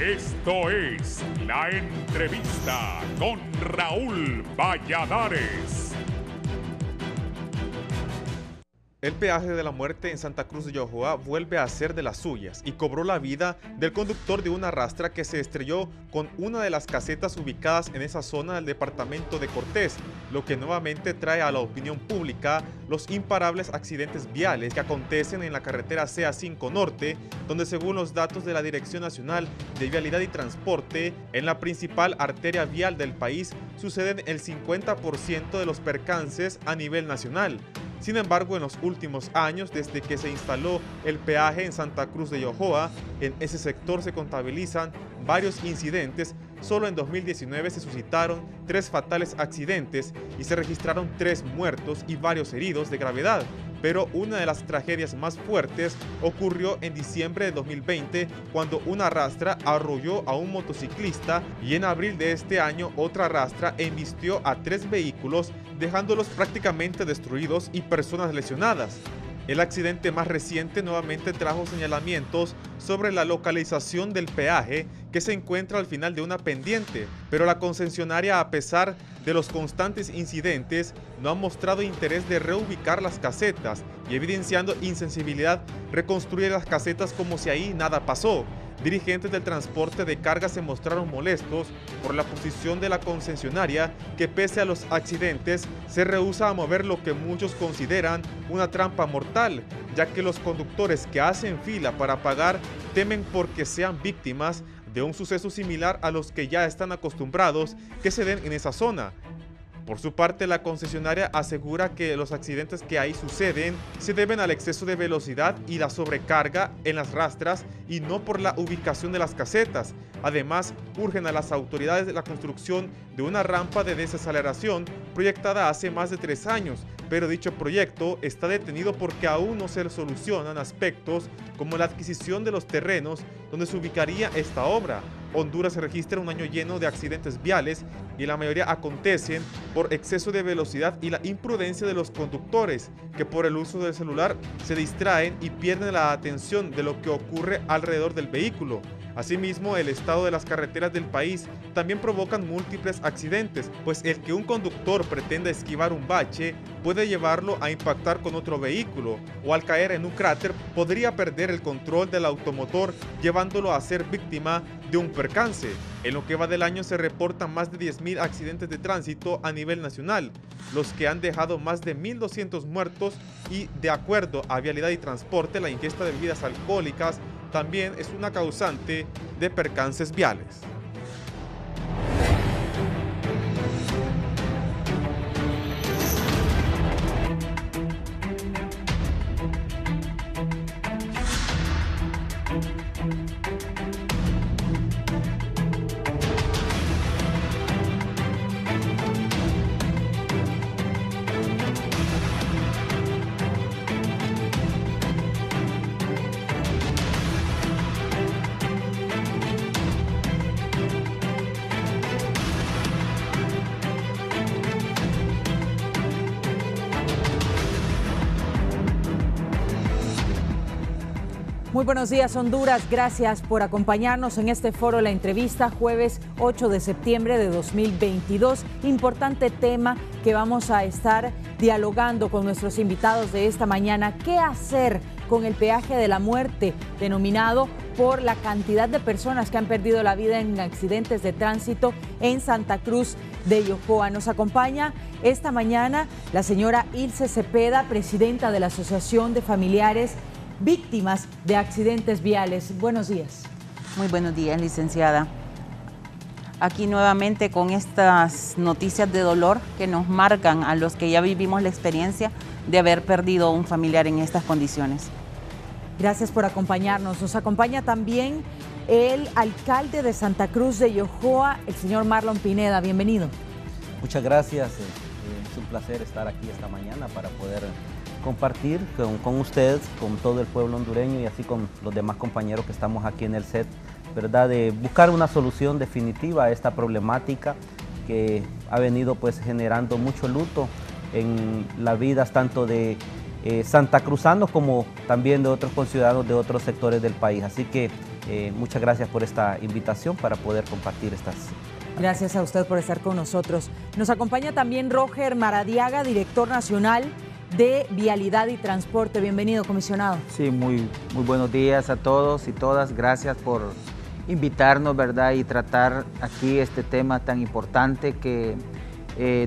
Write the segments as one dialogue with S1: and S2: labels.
S1: Esto es La Entrevista con Raúl Valladares.
S2: El peaje de la muerte en Santa Cruz de Yojoa vuelve a ser de las suyas y cobró la vida del conductor de una rastra que se estrelló con una de las casetas ubicadas en esa zona del departamento de Cortés, lo que nuevamente trae a la opinión pública los imparables accidentes viales que acontecen en la carretera CA5 Norte, donde según los datos de la Dirección Nacional de Vialidad y Transporte, en la principal arteria vial del país suceden el 50% de los percances a nivel nacional. Sin embargo, en los últimos años, desde que se instaló el peaje en Santa Cruz de Yojoa, en ese sector se contabilizan varios incidentes. Solo en 2019 se suscitaron 3 fatales accidentes y se registraron 3 muertos y varios heridos de gravedad. Pero una de las tragedias más fuertes ocurrió en diciembre de 2020 cuando una rastra arrolló a un motociclista y en abril de este año otra rastra embistió a 3 vehículos dejándolos prácticamente destruidos y personas lesionadas. El accidente más reciente nuevamente trajo señalamientos sobre la localización del peaje que se encuentra al final de una pendiente, pero la concesionaria, a pesar de los constantes incidentes, no ha mostrado interés de reubicar las casetas y, evidenciando insensibilidad, reconstruye las casetas como si ahí nada pasó. Dirigentes del transporte de carga se mostraron molestos por la posición de la concesionaria que, pese a los accidentes, se rehúsa a mover lo que muchos consideran una trampa mortal, ya que los conductores que hacen fila para pagar temen porque sean víctimas de un suceso similar a los que ya están acostumbrados que se den en esa zona. Por su parte, la concesionaria asegura que los accidentes que ahí suceden se deben al exceso de velocidad y la sobrecarga en las rastras y no por la ubicación de las casetas. Además, urgen a las autoridades de la construcción de una rampa de desaceleración proyectada hace más de 3 años, pero dicho proyecto está detenido porque aún no se solucionan aspectos como la adquisición de los terrenos donde se ubicaría esta obra. Honduras se registra un año lleno de accidentes viales y la mayoría acontecen por exceso de velocidad y la imprudencia de los conductores, que por el uso del celular se distraen y pierden la atención de lo que ocurre alrededor del vehículo. Asimismo, el estado de las carreteras del país también provocan múltiples accidentes, pues el que un conductor pretenda esquivar un bache puede llevarlo a impactar con otro vehículo, o al caer en un cráter podría perder el control del automotor, llevándolo a ser víctima de un percance. En lo que va del año se reportan más de 10.000 accidentes de tránsito a nivel nacional, los que han dejado más de 1.200 muertos y, de acuerdo a Vialidad y Transporte, la ingesta de bebidas alcohólicas también es una causante de percances viales.
S3: Muy buenos días, Honduras. Gracias por acompañarnos en este foro La Entrevista, jueves 8 de septiembre de 2022. Importante tema que vamos a estar dialogando con nuestros invitados de esta mañana. ¿Qué hacer con el peaje de la muerte, denominado por la cantidad de personas que han perdido la vida en accidentes de tránsito en Santa Cruz de Yojoa? Nos acompaña esta mañana la señora Ilse Cepeda, presidenta de la Asociación de Familiares Víctimas de Accidentes Viales. Buenos días.
S4: Muy buenos días, licenciada. Aquí nuevamente con estas noticias de dolor que nos marcan a los que ya vivimos la experiencia de haber perdido un familiar en estas condiciones.
S3: Gracias por acompañarnos. Nos acompaña también el alcalde de Santa Cruz de Yojoa, el señor Marlon Pineda. Bienvenido.
S5: Muchas gracias. Es un placer estar aquí esta mañana para poder compartir con ustedes, con todo el pueblo hondureño y así con los demás compañeros que estamos aquí en el set, ¿verdad? De buscar una solución definitiva a esta problemática que ha venido pues generando mucho luto en las vidas tanto de santacruzanos como también de otros conciudadanos de otros sectores del país. Así que muchas gracias por esta invitación para poder compartir estas.
S3: Gracias a usted por estar con nosotros. Nos acompaña también Roger Maradiaga, director nacional de Vialidad y Transporte. Bienvenido, comisionado.
S6: Sí, muy buenos días a todos y todas. Gracias por invitarnos, ¿verdad? Y tratar aquí este tema tan importante que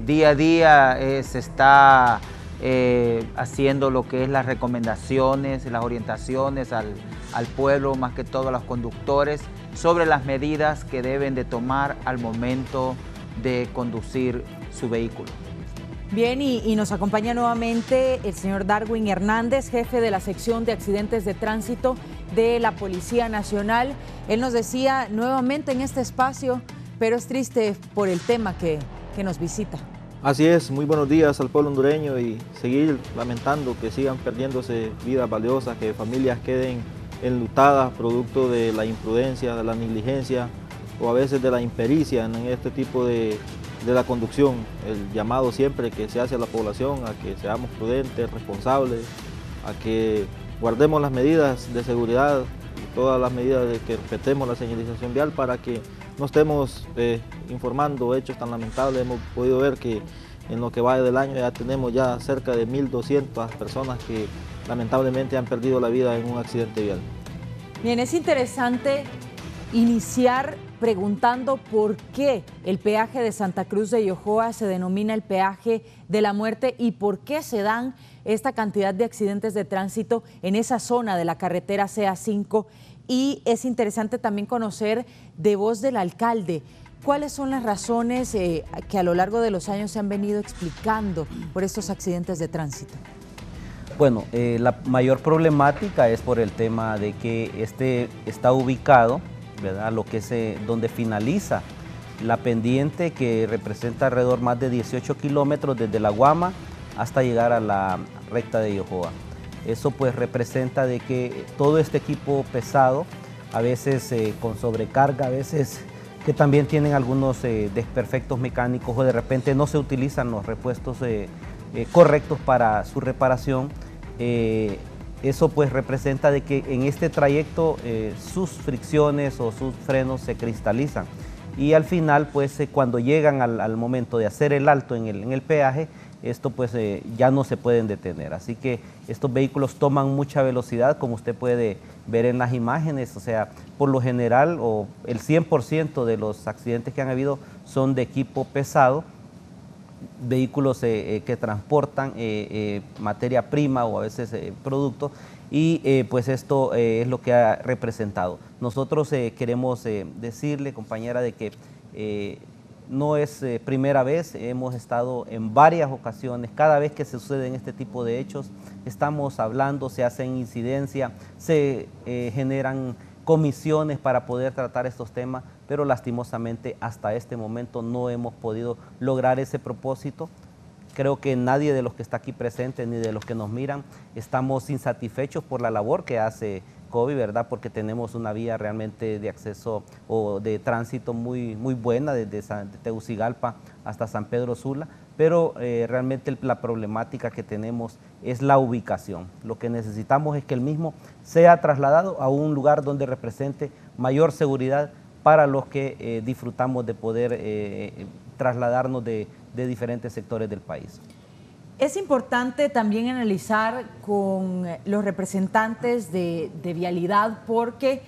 S6: día a día se está haciendo lo que es las recomendaciones, las orientaciones al pueblo, más que todo a los conductores, sobre las medidas que deben de tomar al momento de conducir su vehículo.
S3: Bien, y nos acompaña nuevamente el señor Darwin Hernández, jefe de la sección de accidentes de tránsito de la Policía Nacional. Él nos decía nuevamente en este espacio, pero es triste por el tema que nos visita.
S7: Así es, muy buenos días al pueblo hondureño y seguir lamentando que sigan perdiéndose vidas valiosas, que familias queden enlutadas producto de la imprudencia, de la negligencia o a veces de la impericia en este tipo de la conducción. El llamado siempre que se hace a la población a que seamos prudentes, responsables, a que guardemos las medidas de seguridad y todas las medidas de que respetemos la señalización vial para que no estemos informando hechos tan lamentables. Hemos podido ver que en lo que va del año ya tenemos ya cerca de 1.200 personas que lamentablemente han perdido la vida en un accidente vial.
S3: Bien, es interesante iniciar preguntando por qué el peaje de Santa Cruz de Yojoa se denomina el peaje de la muerte y por qué se dan esta cantidad de accidentes de tránsito en esa zona de la carretera CA5. Y es interesante también conocer de voz del alcalde cuáles son las razones que a lo largo de los años se han venido explicando por estos accidentes de tránsito.
S5: Bueno, la mayor problemática es por el tema de que este está ubicado, ¿verdad? Lo que es donde finaliza la pendiente, que representa alrededor más de 18 kilómetros desde La Guama hasta llegar a la recta de Yojoa. Eso pues representa de que todo este equipo pesado, a veces con sobrecarga, a veces que también tienen algunos desperfectos mecánicos o de repente no se utilizan los repuestos correctos para su reparación. Eso pues representa de que en este trayecto sus fricciones o sus frenos se cristalizan y al final pues cuando llegan al momento de hacer el alto en el peaje, esto pues ya no se pueden detener. Así que estos vehículos toman mucha velocidad, como usted puede ver en las imágenes. O sea, por lo general o el 100% de los accidentes que han habido son de equipo pesado, vehículos que transportan materia prima o a veces productos, y pues esto es lo que ha representado. Nosotros queremos decirle, compañera, de que no es primera vez, hemos estado en varias ocasiones. Cada vez que se suceden este tipo de hechos, estamos hablando, se hacen incidencias, se generan comisiones para poder tratar estos temas, pero lastimosamente hasta este momento no hemos podido lograr ese propósito. Creo que nadie de los que está aquí presente ni de los que nos miran estamos insatisfechos por la labor que hace COVI, ¿verdad? Porque tenemos una vía realmente de acceso o de tránsito muy buena desde Tegucigalpa hasta San Pedro Sula, pero realmente la problemática que tenemos es la ubicación. Lo que necesitamos es que el mismo sea trasladado a un lugar donde represente mayor seguridad para los que disfrutamos de poder trasladarnos de diferentes sectores del país.
S3: Es importante también analizar con los representantes de vialidad, porque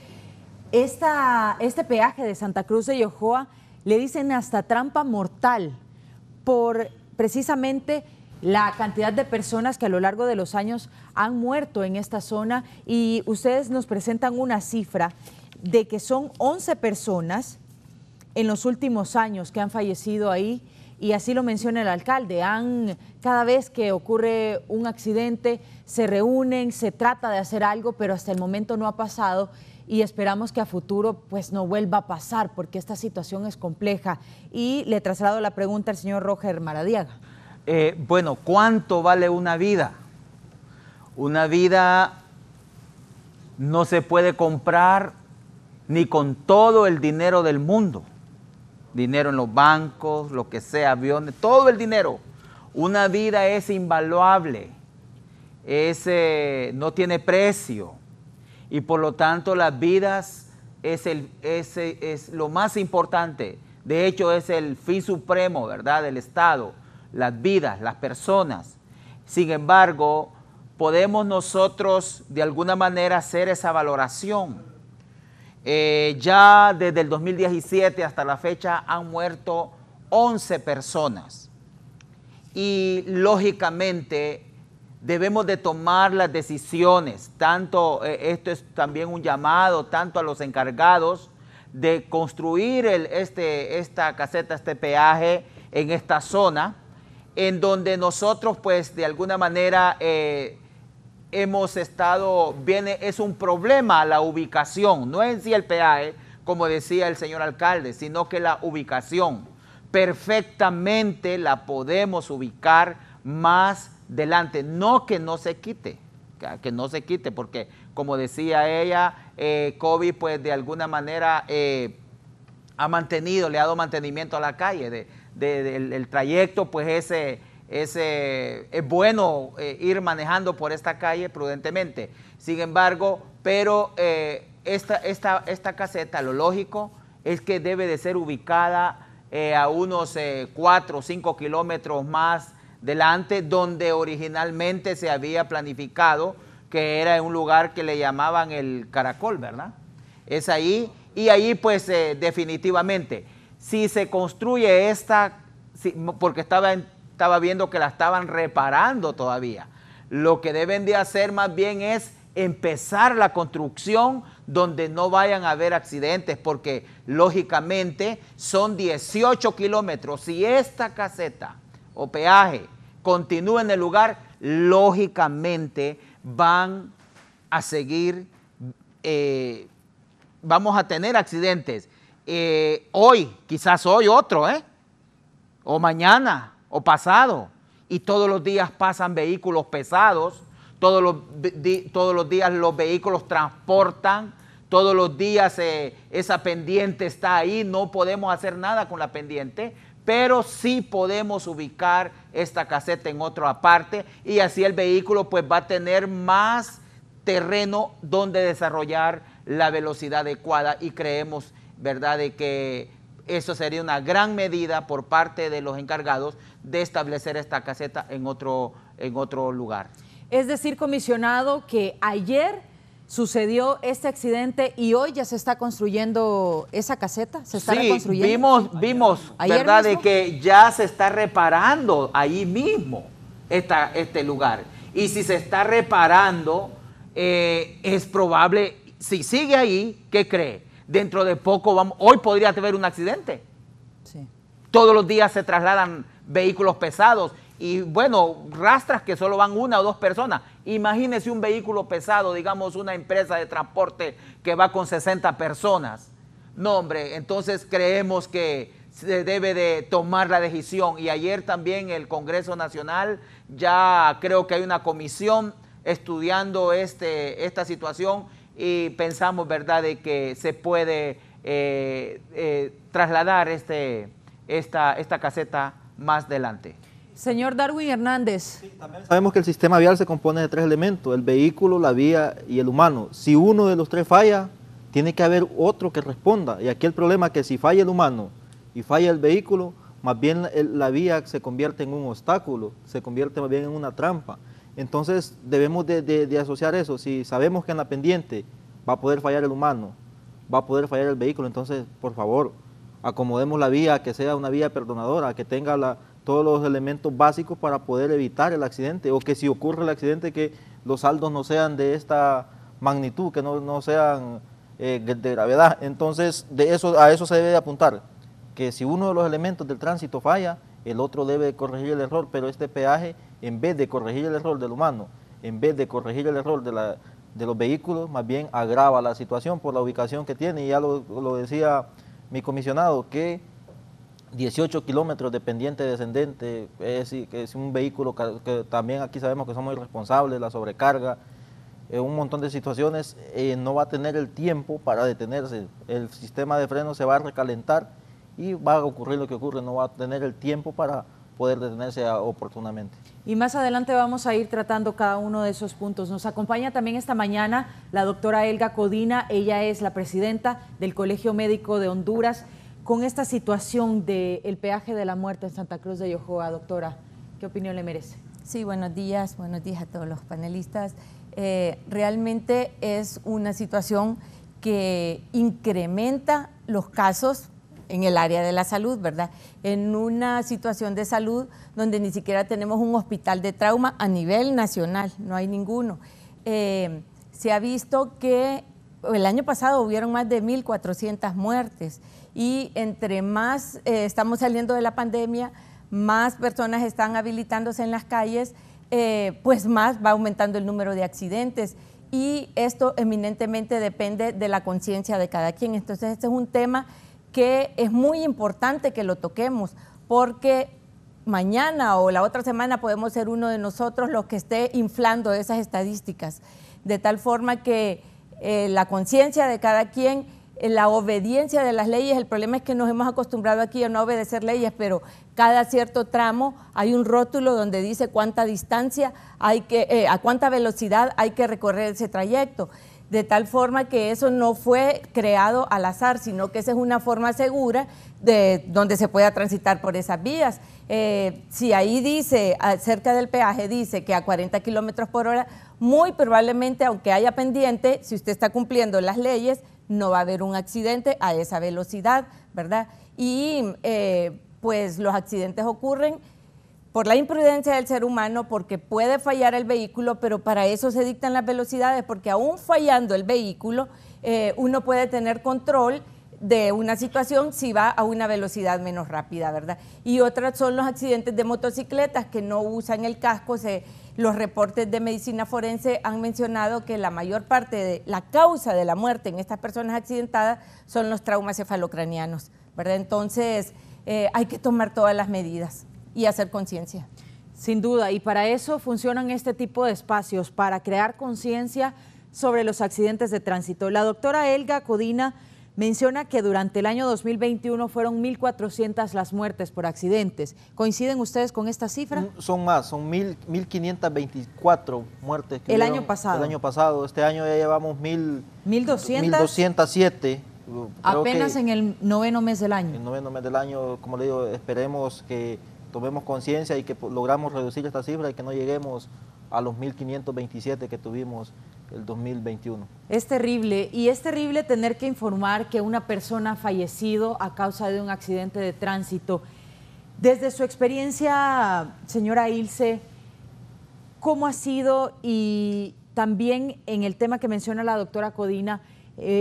S3: este peaje de Santa Cruz de Yojoa le dicen hasta trampa mortal por precisamente la cantidad de personas que a lo largo de los años han muerto en esta zona, y ustedes nos presentan una cifra de que son 11 personas en los últimos años que han fallecido ahí. Y así lo menciona el alcalde, cada vez que ocurre un accidente se reúnen, se trata de hacer algo, pero hasta el momento no ha pasado y esperamos que a futuro pues no vuelva a pasar, porque esta situación es compleja. Y le traslado la pregunta al señor Roger Maradiaga.
S6: Bueno, ¿cuánto vale una vida? Una vida no se puede comprar ni con todo el dinero del mundo. Dinero en los bancos, lo que sea, aviones, todo el dinero. Una vida es invaluable, no tiene precio, y por lo tanto las vidas es lo más importante. De hecho, es el fin supremo, ¿verdad?, del Estado, las vidas, las personas. Sin embargo, podemos nosotros de alguna manera hacer esa valoración. Ya desde el 2017 hasta la fecha han muerto 11 personas y lógicamente debemos de tomar las decisiones, tanto, esto es también un llamado tanto a los encargados de construir esta caseta, este peaje en esta zona, en donde nosotros pues de alguna manera hemos estado, es un problema la ubicación, no en sí el peaje, como decía el señor alcalde, sino que la ubicación perfectamente la podemos ubicar más delante, no que no se quite, porque como decía ella, COVID pues de alguna manera le ha dado mantenimiento a la calle, el trayecto pues es bueno ir manejando por esta calle prudentemente. Sin embargo, pero esta caseta, lo lógico es que debe de ser ubicada a unos 4 o 5 kilómetros más delante, donde originalmente se había planificado, que era en un lugar que le llamaban el Caracol, ¿verdad? Es ahí, y ahí pues definitivamente, si se construye porque estaba viendo que la estaban reparando todavía, lo que deben de hacer más bien es empezar la construcción donde no vayan a haber accidentes, porque lógicamente son 18 kilómetros. Si esta caseta o peaje continúa en el lugar, lógicamente van a seguir, vamos a tener accidentes. Hoy, quizás hoy otro, o mañana, o pasado, y todos los días pasan vehículos pesados, todos los días los vehículos transportan, todos los días esa pendiente está ahí, no podemos hacer nada con la pendiente, pero sí podemos ubicar esta caseta en otra parte y así el vehículo pues va a tener más terreno donde desarrollar la velocidad adecuada, y creemos, ¿verdad?, de que eso sería una gran medida por parte de los encargados de establecer esta caseta en otro lugar.
S3: Es decir, comisionado, que ayer sucedió este accidente y hoy ya se está construyendo esa caseta, ¿se está reconstruyendo?
S6: Vimos, ¿verdad?, de que ya se está reparando ahí mismo este lugar. Y si se está reparando, es probable, si sigue ahí, ¿qué cree? Dentro de poco, hoy podría haber un accidente. Sí. Todos los días se trasladan vehículos pesados y bueno, rastras que solo van 1 o 2 personas. Imagínese un vehículo pesado, digamos una empresa de transporte que va con 60 personas. No, hombre, entonces creemos que se debe de tomar la decisión. Y ayer también el Congreso Nacional, ya creo que hay una comisión estudiando esta situación, y pensamos, ¿verdad?, de que se puede trasladar esta caseta más adelante.
S3: Señor Darwin Hernández.
S7: Sí, también sabemos que el sistema vial se compone de 3 elementos, el vehículo, la vía y el humano. Si uno de los 3 falla, tiene que haber otro que responda. Y aquí el problema es que si falla el humano y falla el vehículo, más bien la vía se convierte en un obstáculo, se convierte más bien en una trampa. Entonces debemos de asociar eso. Si sabemos que en la pendiente va a poder fallar el humano, va a poder fallar el vehículo, entonces por favor acomodemos la vía, que sea una vía perdonadora, que tenga todos los elementos básicos para poder evitar el accidente, o que si ocurre el accidente que los saldos no sean de esta magnitud, que no sean de gravedad. Entonces a eso se debe de apuntar, que si uno de los elementos del tránsito falla, el otro debe corregir el error, pero este peaje, en vez de corregir el error del humano, en vez de corregir el error de los vehículos, más bien agrava la situación por la ubicación que tiene. Y ya lo decía mi comisionado, que 18 kilómetros de pendiente descendente, es un vehículo que también aquí sabemos que somos irresponsables, la sobrecarga, un montón de situaciones, no va a tener el tiempo para detenerse, el sistema de freno se va a recalentar y va a ocurrir lo que ocurre, no va a tener el tiempo para poder detenerse oportunamente.
S3: Y más adelante vamos a ir tratando cada uno de esos puntos. Nos acompaña también esta mañana la doctora Elga Codina. Ella es la presidenta del Colegio Médico de Honduras. Con esta situación del peaje de la muerte en Santa Cruz de Yojoa, doctora, ¿qué opinión le merece?
S8: Sí, buenos días a todos los panelistas. Realmente es una situación que incrementa los casos en el área de la salud, ¿verdad? En una situación de salud donde ni siquiera tenemos un hospital de trauma a nivel nacional, no hay ninguno. Se ha visto que el año pasado hubieron más de 1.400 muertes y entre más estamos saliendo de la pandemia, más personas están habilitándose en las calles, pues más va aumentando el número de accidentes. Y esto eminentemente depende de la conciencia de cada quien. Entonces, este es un tema que es muy importante que lo toquemos, porque mañana o la otra semana podemos ser uno de nosotros los que esté inflando esas estadísticas, de tal forma que la conciencia de cada quien, la obediencia de las leyes. El problema es que nos hemos acostumbrado aquí a no obedecer leyes, pero cada cierto tramo hay un rótulo donde dice cuánta distancia hay que, a cuánta velocidad hay que recorrer ese trayecto, de tal forma que eso no fue creado al azar, sino que esa es una forma segura de donde se pueda transitar por esas vías. Si ahí dice, cerca del peaje dice que a 40 kilómetros por hora, muy probablemente, aunque haya pendiente, si usted está cumpliendo las leyes, no va a haber un accidente a esa velocidad, ¿verdad? Y pues los accidentes ocurren por la imprudencia del ser humano, porque puede fallar el vehículo, pero para eso se dictan las velocidades, porque aún fallando el vehículo, uno puede tener control de una situación si va a una velocidad menos rápida, ¿verdad? Y otras son los accidentes de motocicletas que no usan el casco. Los reportes de medicina forense han mencionado que la mayor parte de la causa de la muerte en estas personas accidentadas son los traumas cefalocranianos, ¿verdad? Entonces, hay que tomar todas las medidas y hacer conciencia.
S3: Sin duda, y para eso funcionan este tipo de espacios, para crear conciencia sobre los accidentes de tránsito. La doctora Elga Codina menciona que durante el año 2021 fueron 1.400 las muertes por accidentes. ¿Coinciden ustedes con esta cifra?
S7: Son más, son 1.524 muertes.
S3: El año pasado.
S7: El año pasado. Este año ya llevamos 1.207.
S3: Apenas en el noveno mes del año.
S7: En el noveno mes del año, como le digo, esperemos que tomemos conciencia y que logramos reducir esta cifra y que no lleguemos a los 1.527 que tuvimos el 2021.
S3: Es terrible, y es terrible tener que informar que una persona ha fallecido a causa de un accidente de tránsito. Desde su experiencia, señora Ilse, ¿cómo ha sido? Y también en el tema que menciona la doctora Codina,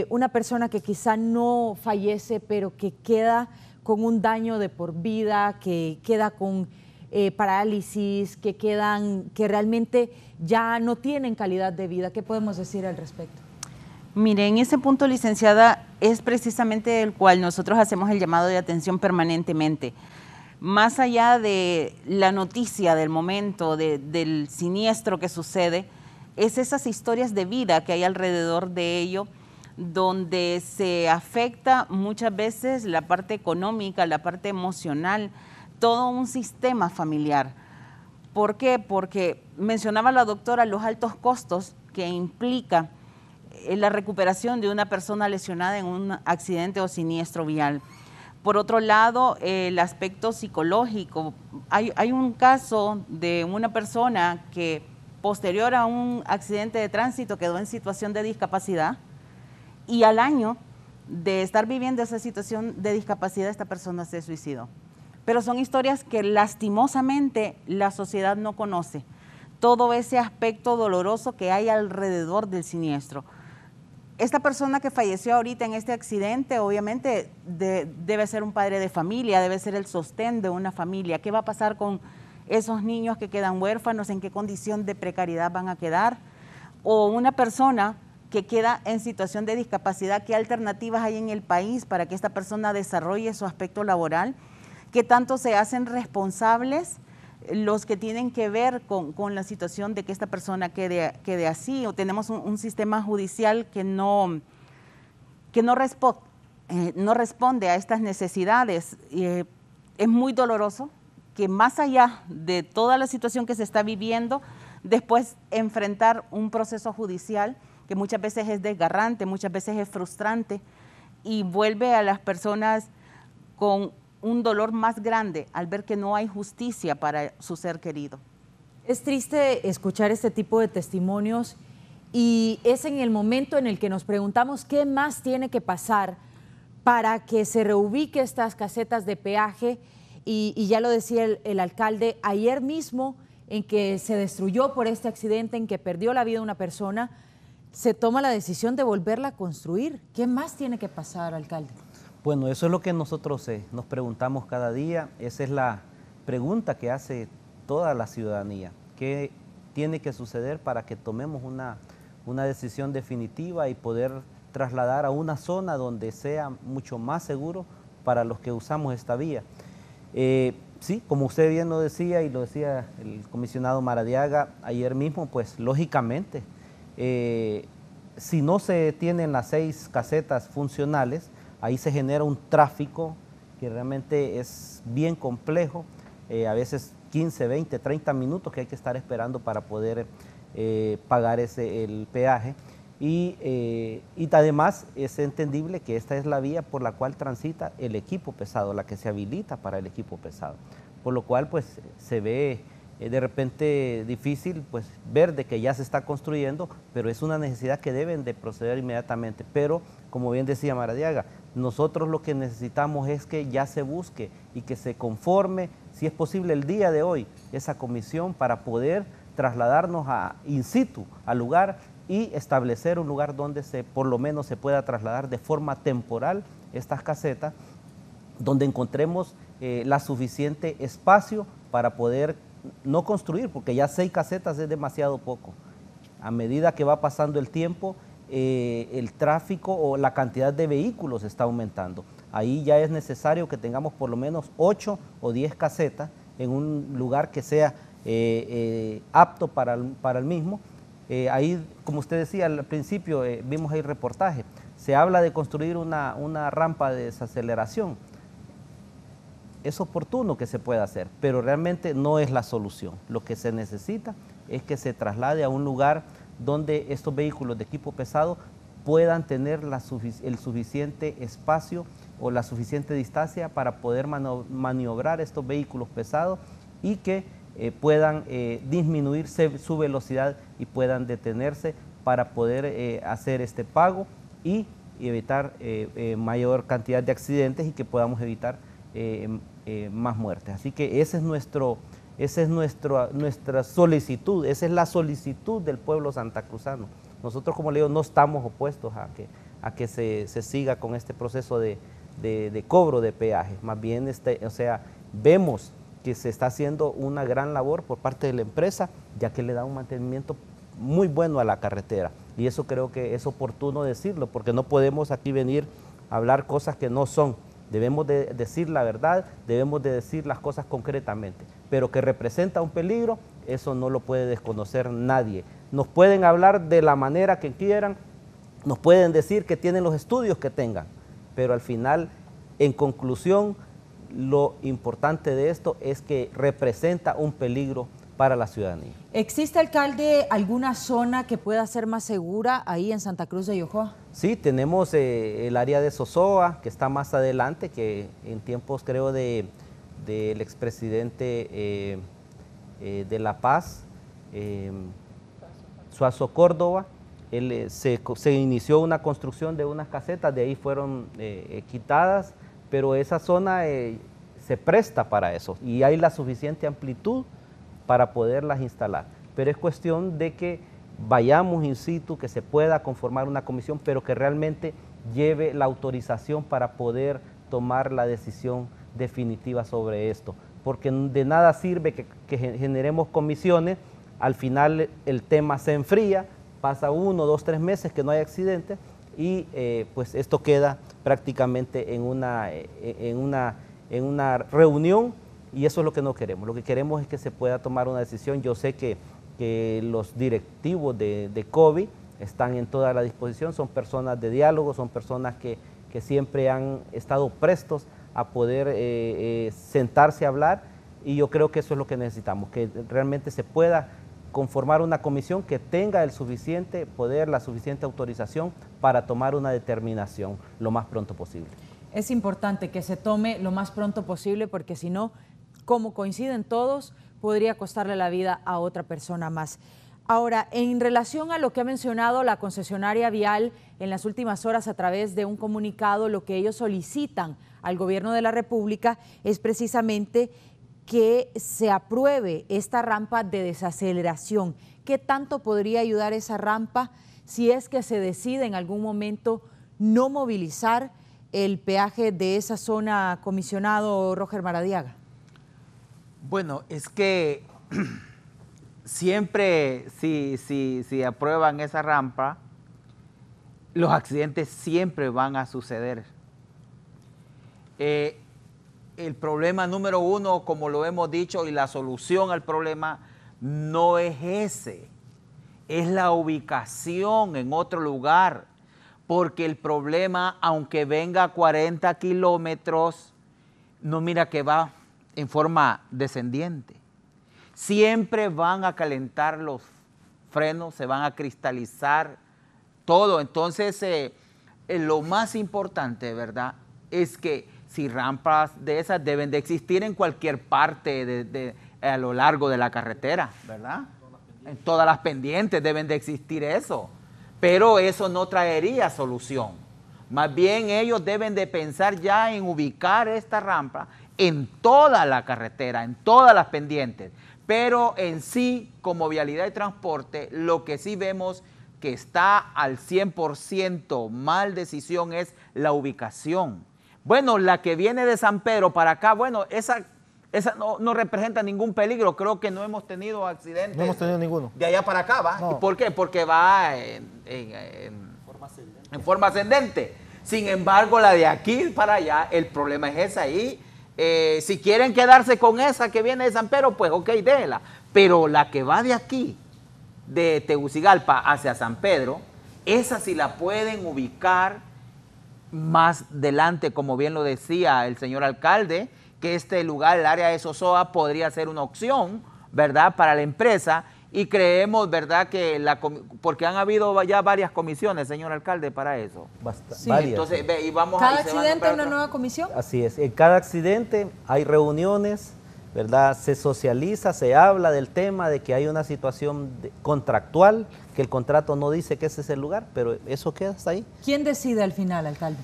S3: una persona que quizá no fallece, pero que queda con un daño de por vida, que queda con parálisis, que realmente ya no tienen calidad de vida. ¿Qué podemos decir al respecto?
S4: Mire, en ese punto, licenciada, es precisamente el cual nosotros hacemos el llamado de atención permanentemente. Más allá de la noticia del momento, del siniestro que sucede, es esas historias de vida que hay alrededor de ello, donde se afecta muchas veces la parte económica, la parte emocional, todo un sistema familiar. ¿Por qué? Porque mencionaba la doctora los altos costos que implica la recuperación de una persona lesionada en un accidente o siniestro vial. Por otro lado, el aspecto psicológico. Hay un caso de una persona que posterior a un accidente de tránsito quedó en situación de discapacidad, y al año de estar viviendo esa situación de discapacidad, esta persona se suicidó. Pero son historias que lastimosamente la sociedad no conoce. Todo ese aspecto doloroso que hay alrededor del siniestro. Esta persona que falleció ahorita en este accidente, obviamente debe ser un padre de familia, debe ser el sostén de una familia. ¿Qué va a pasar con esos niños que quedan huérfanos? ¿En qué condición de precariedad van a quedar? O una persona que queda en situación de discapacidad, ¿qué alternativas hay en el país para que esta persona desarrolle su aspecto laboral? ¿Qué tanto se hacen responsables los que tienen que ver con la situación de que esta persona quede así? O tenemos un sistema judicial que no responde a estas necesidades. Es muy doloroso que más allá de toda la situación que se está viviendo, después enfrentar un proceso judicial que muchas veces es desgarrante, muchas veces es frustrante y vuelve a las personas con un dolor más grande al ver que no hay justicia para su ser querido.
S3: Es triste escuchar este tipo de testimonios y es en el momento en el que nos preguntamos qué más tiene que pasar para que se reubique estas casetas de peaje y ya lo decía el alcalde, ayer mismo en que se destruyó por este accidente, en que perdió la vida una persona, se toma la decisión de volverla a construir. ¿Qué más tiene que pasar, alcalde?
S5: Bueno, eso es lo que nosotros nos preguntamos cada día. Esa es la pregunta que hace toda la ciudadanía. ¿Qué tiene que suceder para que tomemos una decisión definitiva y poder trasladar a una zona donde sea mucho más seguro para los que usamos esta vía? Sí, como usted bien lo decía y lo decía el comisionado Maradiaga ayer mismo, pues lógicamente, si no se tienen las 6 casetas funcionales, ahí se genera un tráfico que realmente es bien complejo, a veces 15, 20, 30 minutos que hay que estar esperando para poder pagar el peaje. Y además es entendible que esta es la vía por la cual transita el equipo pesado, la que se habilita para el equipo pesado, por lo cual pues se ve de repente difícil pues ver de que ya se está construyendo, pero es una necesidad que deben de proceder inmediatamente. Pero como bien decía Maradiaga, nosotros lo que necesitamos es que ya se busque y que se conforme, si es posible el día de hoy, esa comisión para poder trasladarnos in situ al lugar y establecer un lugar donde por lo menos se pueda trasladar de forma temporal estas casetas, donde encontremos la suficiente espacio para poder no construir, porque ya 6 casetas es demasiado poco. A medida que va pasando el tiempo, el tráfico o la cantidad de vehículos está aumentando. Ahí ya es necesario que tengamos por lo menos 8 o 10 casetas en un lugar que sea apto para el mismo. Ahí, como usted decía al principio, vimos ahí el reportaje, se habla de construir una rampa de desaceleración. Es oportuno que se pueda hacer, pero realmente no es la solución. Lo que se necesita es que se traslade a un lugar donde estos vehículos de equipo pesado puedan tener el suficiente espacio o la suficiente distancia para poder maniobrar estos vehículos pesados y que puedan disminuir su velocidad y puedan detenerse para poder hacer este pago y evitar mayor cantidad de accidentes y que podamos evitar más muertes. Así que esa es nuestra solicitud, esa es la solicitud del pueblo santacruzano. Nosotros, como le digo, no estamos opuestos a que se siga con este proceso de cobro de peaje. Más bien, vemos que se está haciendo una gran labor por parte de la empresa, ya que le da un mantenimiento muy bueno a la carretera. Y eso creo que es oportuno decirlo, porque no podemos aquí venir a hablar cosas que no son. Debemos de decir la verdad, debemos de decir las cosas concretamente, pero que representa un peligro, eso no lo puede desconocer nadie. Nos pueden hablar de la manera que quieran, nos pueden decir que tienen los estudios que tengan, pero al final, en conclusión, lo importante de esto es que representa un peligro para la ciudadanía.
S3: ¿Existe, alcalde, alguna zona que pueda ser más segura ahí en Santa Cruz de Yojoa?
S5: Sí, tenemos el área de Sosoa, que está más adelante, que en tiempos creo del expresidente de La Paz, Suazo Córdoba, se inició una construcción de unas casetas, de ahí fueron quitadas, pero esa zona se presta para eso y hay la suficiente amplitud para poderlas instalar. Pero es cuestión de que vayamos in situ, que se pueda conformar una comisión, pero que realmente lleve la autorización para poder tomar la decisión definitiva sobre esto. Porque de nada sirve que generemos comisiones, al final el tema se enfría, pasa 1, 2, 3 meses que no hay accidente y pues esto queda prácticamente en una reunión y eso es lo que no queremos. Lo que queremos es que se pueda tomar una decisión. Yo sé que los directivos de COVID están en toda la disposición, son personas de diálogo, son personas que siempre han estado prestos a poder sentarse a hablar y yo creo que eso es lo que necesitamos, que realmente se pueda conformar una comisión que tenga el suficiente poder, la suficiente autorización para tomar una determinación lo más pronto posible.
S3: Es importante que se tome lo más pronto posible porque si no, como coinciden todos, podría costarle la vida a otra persona más. Ahora, en relación a lo que ha mencionado la concesionaria vial en las últimas horas a través de un comunicado, lo que ellos solicitan al gobierno de la República es precisamente que se apruebe esta rampa de desaceleración. ¿Qué tanto podría ayudar esa rampa si es que se decide en algún momento no movilizar el peaje de esa zona, comisionado Roger Maradiaga?
S6: Bueno, es que siempre si aprueban esa rampa, los accidentes siempre van a suceder. El problema número uno, como lo hemos dicho, y la solución al problema no es ese, es la ubicación en otro lugar, porque el problema, aunque venga a 40 kilómetros, no mira que va en forma descendiente. Siempre van a calentar los frenos, se van a cristalizar todo. Entonces, lo más importante, ¿verdad?, es que si rampas de esas deben de existir en cualquier parte a lo largo de la carretera, ¿verdad? En todas las pendientes deben de existir eso. Pero eso no traería solución. Más bien ellos deben de pensar ya en ubicar esta rampa en toda la carretera, en todas las pendientes. Pero en sí, como vialidad y transporte, lo que sí vemos que está al 100% mal decisión es la ubicación. Bueno, la que viene de San Pedro para acá, bueno, esa no representa ningún peligro. Creo que no hemos tenido accidentes.
S7: No hemos tenido ninguno.
S6: De allá para acá, ¿va?
S7: No.
S6: ¿Por qué? Porque va en forma ascendente. Sin embargo, la de aquí para allá, el problema es esa ahí. Si quieren quedarse con esa que viene de San Pedro, pues ok, déjela. Pero la que va de aquí, de Tegucigalpa hacia San Pedro, esa sí la pueden ubicar más adelante, como bien lo decía el señor alcalde, que este lugar, el área de Sosoa, podría ser una opción, ¿verdad?, para la empresa. Y creemos, ¿verdad?, que porque han habido ya varias comisiones, señor alcalde, para eso.
S3: Sí.
S5: Varias.
S6: Entonces, y vamos
S3: ¿Cada
S6: y se van a
S3: accidente
S6: nombrar
S3: una
S6: otra.
S3: nueva comisión?
S5: Así es, en cada accidente hay reuniones, ¿verdad? Se socializa, se habla del tema de que hay una situación contractual, que el contrato no dice que ese es el lugar, pero eso queda hasta ahí.
S3: ¿Quién decide al final, alcalde?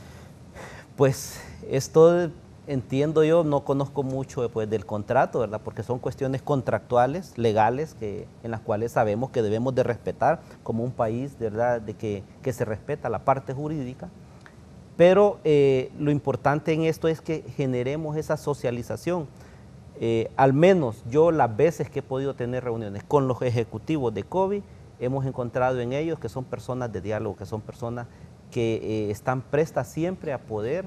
S5: Pues esto entiendo yo, no conozco mucho pues, del contrato, ¿verdad? Porque son cuestiones contractuales, legales, en las cuales sabemos que debemos de respetar como un país, ¿verdad?, de que se respeta la parte jurídica. Pero lo importante en esto es que generemos esa socialización. Al menos yo las veces que he podido tener reuniones con los ejecutivos de COVID, hemos encontrado en ellos que son personas de diálogo, que son personas que están prestas siempre a poder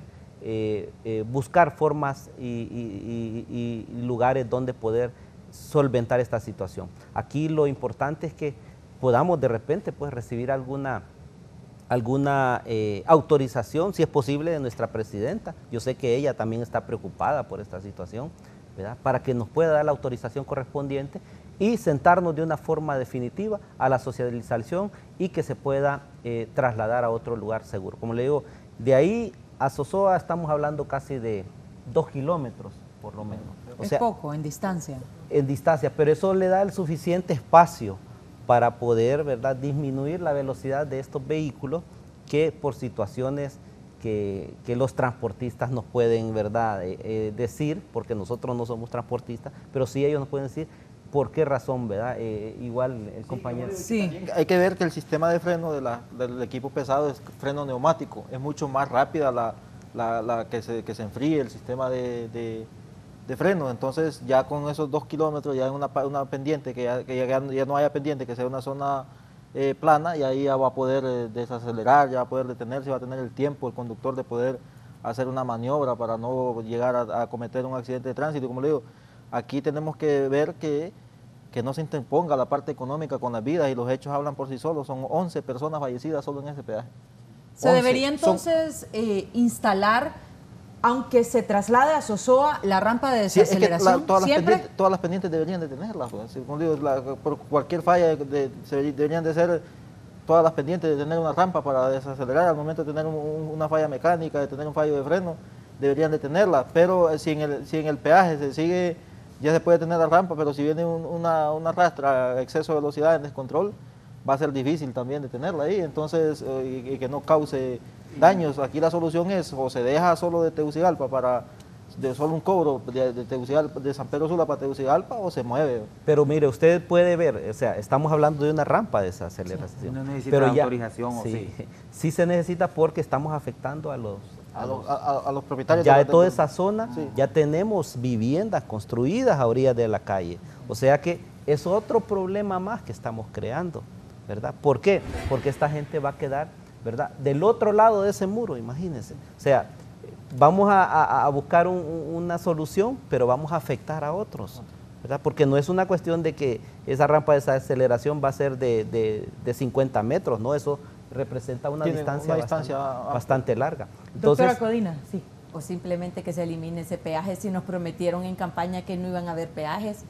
S5: buscar formas y lugares donde poder solventar esta situación. Aquí lo importante es que podamos de repente pues, recibir alguna autorización, si es posible, de nuestra presidenta. Yo sé que ella también está preocupada por esta situación, ¿verdad?, para que nos pueda dar la autorización correspondiente y sentarnos de una forma definitiva a la socialización y que se pueda trasladar a otro lugar seguro. Como le digo, de ahí a Sosoa estamos hablando casi de 2 kilómetros, por lo menos. O
S3: Es
S5: sea,
S3: poco, en distancia.
S5: en distancia, pero eso le da el suficiente espacio para poder, ¿verdad?, disminuir la velocidad de estos vehículos que por situaciones que los transportistas nos pueden, ¿verdad?, decir, porque nosotros no somos transportistas, pero sí ellos nos pueden decir por qué razón, ¿verdad? Igual el compañero.
S3: Sí.
S7: Hay que ver que el sistema de freno del equipo pesado es freno neumático, es mucho más rápida la que se enfríe el sistema de freno. Entonces ya con esos 2 kilómetros, ya en una pendiente, que ya no haya pendiente, que sea una zona plana, y ahí ya va a poder desacelerar, ya va a poder detenerse, va a tener el tiempo el conductor de poder hacer una maniobra para no llegar a cometer un accidente de tránsito. Como le digo, aquí tenemos que ver que no se interponga la parte económica con las vidas, y los hechos hablan por sí solos. Son 11 personas fallecidas solo en ese peaje.
S3: ¿Se
S7: 11.
S3: debería entonces instalar aunque se traslade a Sosoa, la rampa de
S7: Sí, es que
S3: desaceleración,
S7: todas las pendientes deberían de tenerlas. Pues. Como digo, por cualquier falla deberían de ser todas las pendientes de tener una rampa para desacelerar. Al momento de tener una falla mecánica, de tener un fallo de freno, deberían de tenerla. Pero si en el peaje se sigue, ya se puede tener la rampa, pero si viene una rastra, exceso de velocidad en descontrol, va a ser difícil también de tenerla ahí. Entonces, y que no cause daños. Aquí la solución es o se deja solo de Tegucigalpa de solo un cobro de San Pedro Sula para Tegucigalpa, o se mueve.
S5: Pero mire, usted puede ver, o sea, estamos hablando de una rampa de desaceleración.
S6: Sí, no necesita
S5: pero
S6: autorización.
S5: Sí se necesita porque estamos afectando a
S7: los propietarios.
S5: Ya de toda esa zona,
S7: sí.
S5: Ya tenemos viviendas construidas a orillas de la calle. O sea que es otro problema más que estamos creando, ¿verdad? ¿Por qué? Porque esta gente va a quedar, ¿verdad?, del otro lado de ese muro, imagínense. O sea, vamos a buscar una solución, pero vamos a afectar a otros, ¿verdad? Porque no es una cuestión de que esa rampa de desaceleración va a ser de 50 metros, ¿no? Eso representa una distancia bastante larga.
S3: Entonces, doctora Codina, sí.
S8: O simplemente que se elimine ese peaje, si nos prometieron en campaña que no iban a haber peajes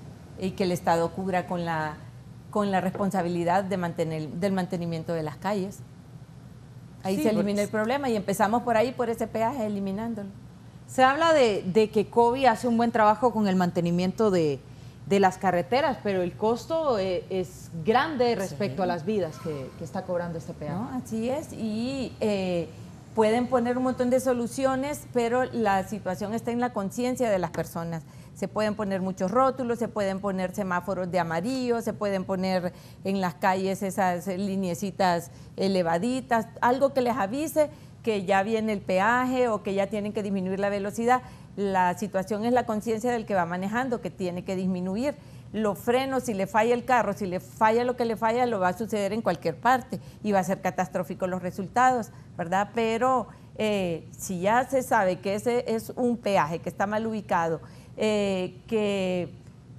S8: y que el Estado cubra con la responsabilidad del mantenimiento de las calles. Ahí se elimina el problema y empezamos por ahí, por ese peaje, eliminándolo.
S3: Se habla de que COVI hace un buen trabajo con el mantenimiento de las carreteras, pero el costo es grande respecto a las vidas que está cobrando este peaje.
S8: No, así es, y pueden poner un montón de soluciones, pero la situación está en la conciencia de las personas. Se pueden poner muchos rótulos, se pueden poner semáforos de amarillo, se pueden poner en las calles esas lineecitas elevaditas, algo que les avise que ya viene el peaje o que ya tienen que disminuir la velocidad. La situación es la conciencia del que va manejando, que tiene que disminuir. Los frenos, si le falla el carro, si le falla lo que le falla, lo va a suceder en cualquier parte y va a ser catastrófico los resultados, ¿verdad? Pero si ya se sabe que ese es un peaje que está mal ubicado, que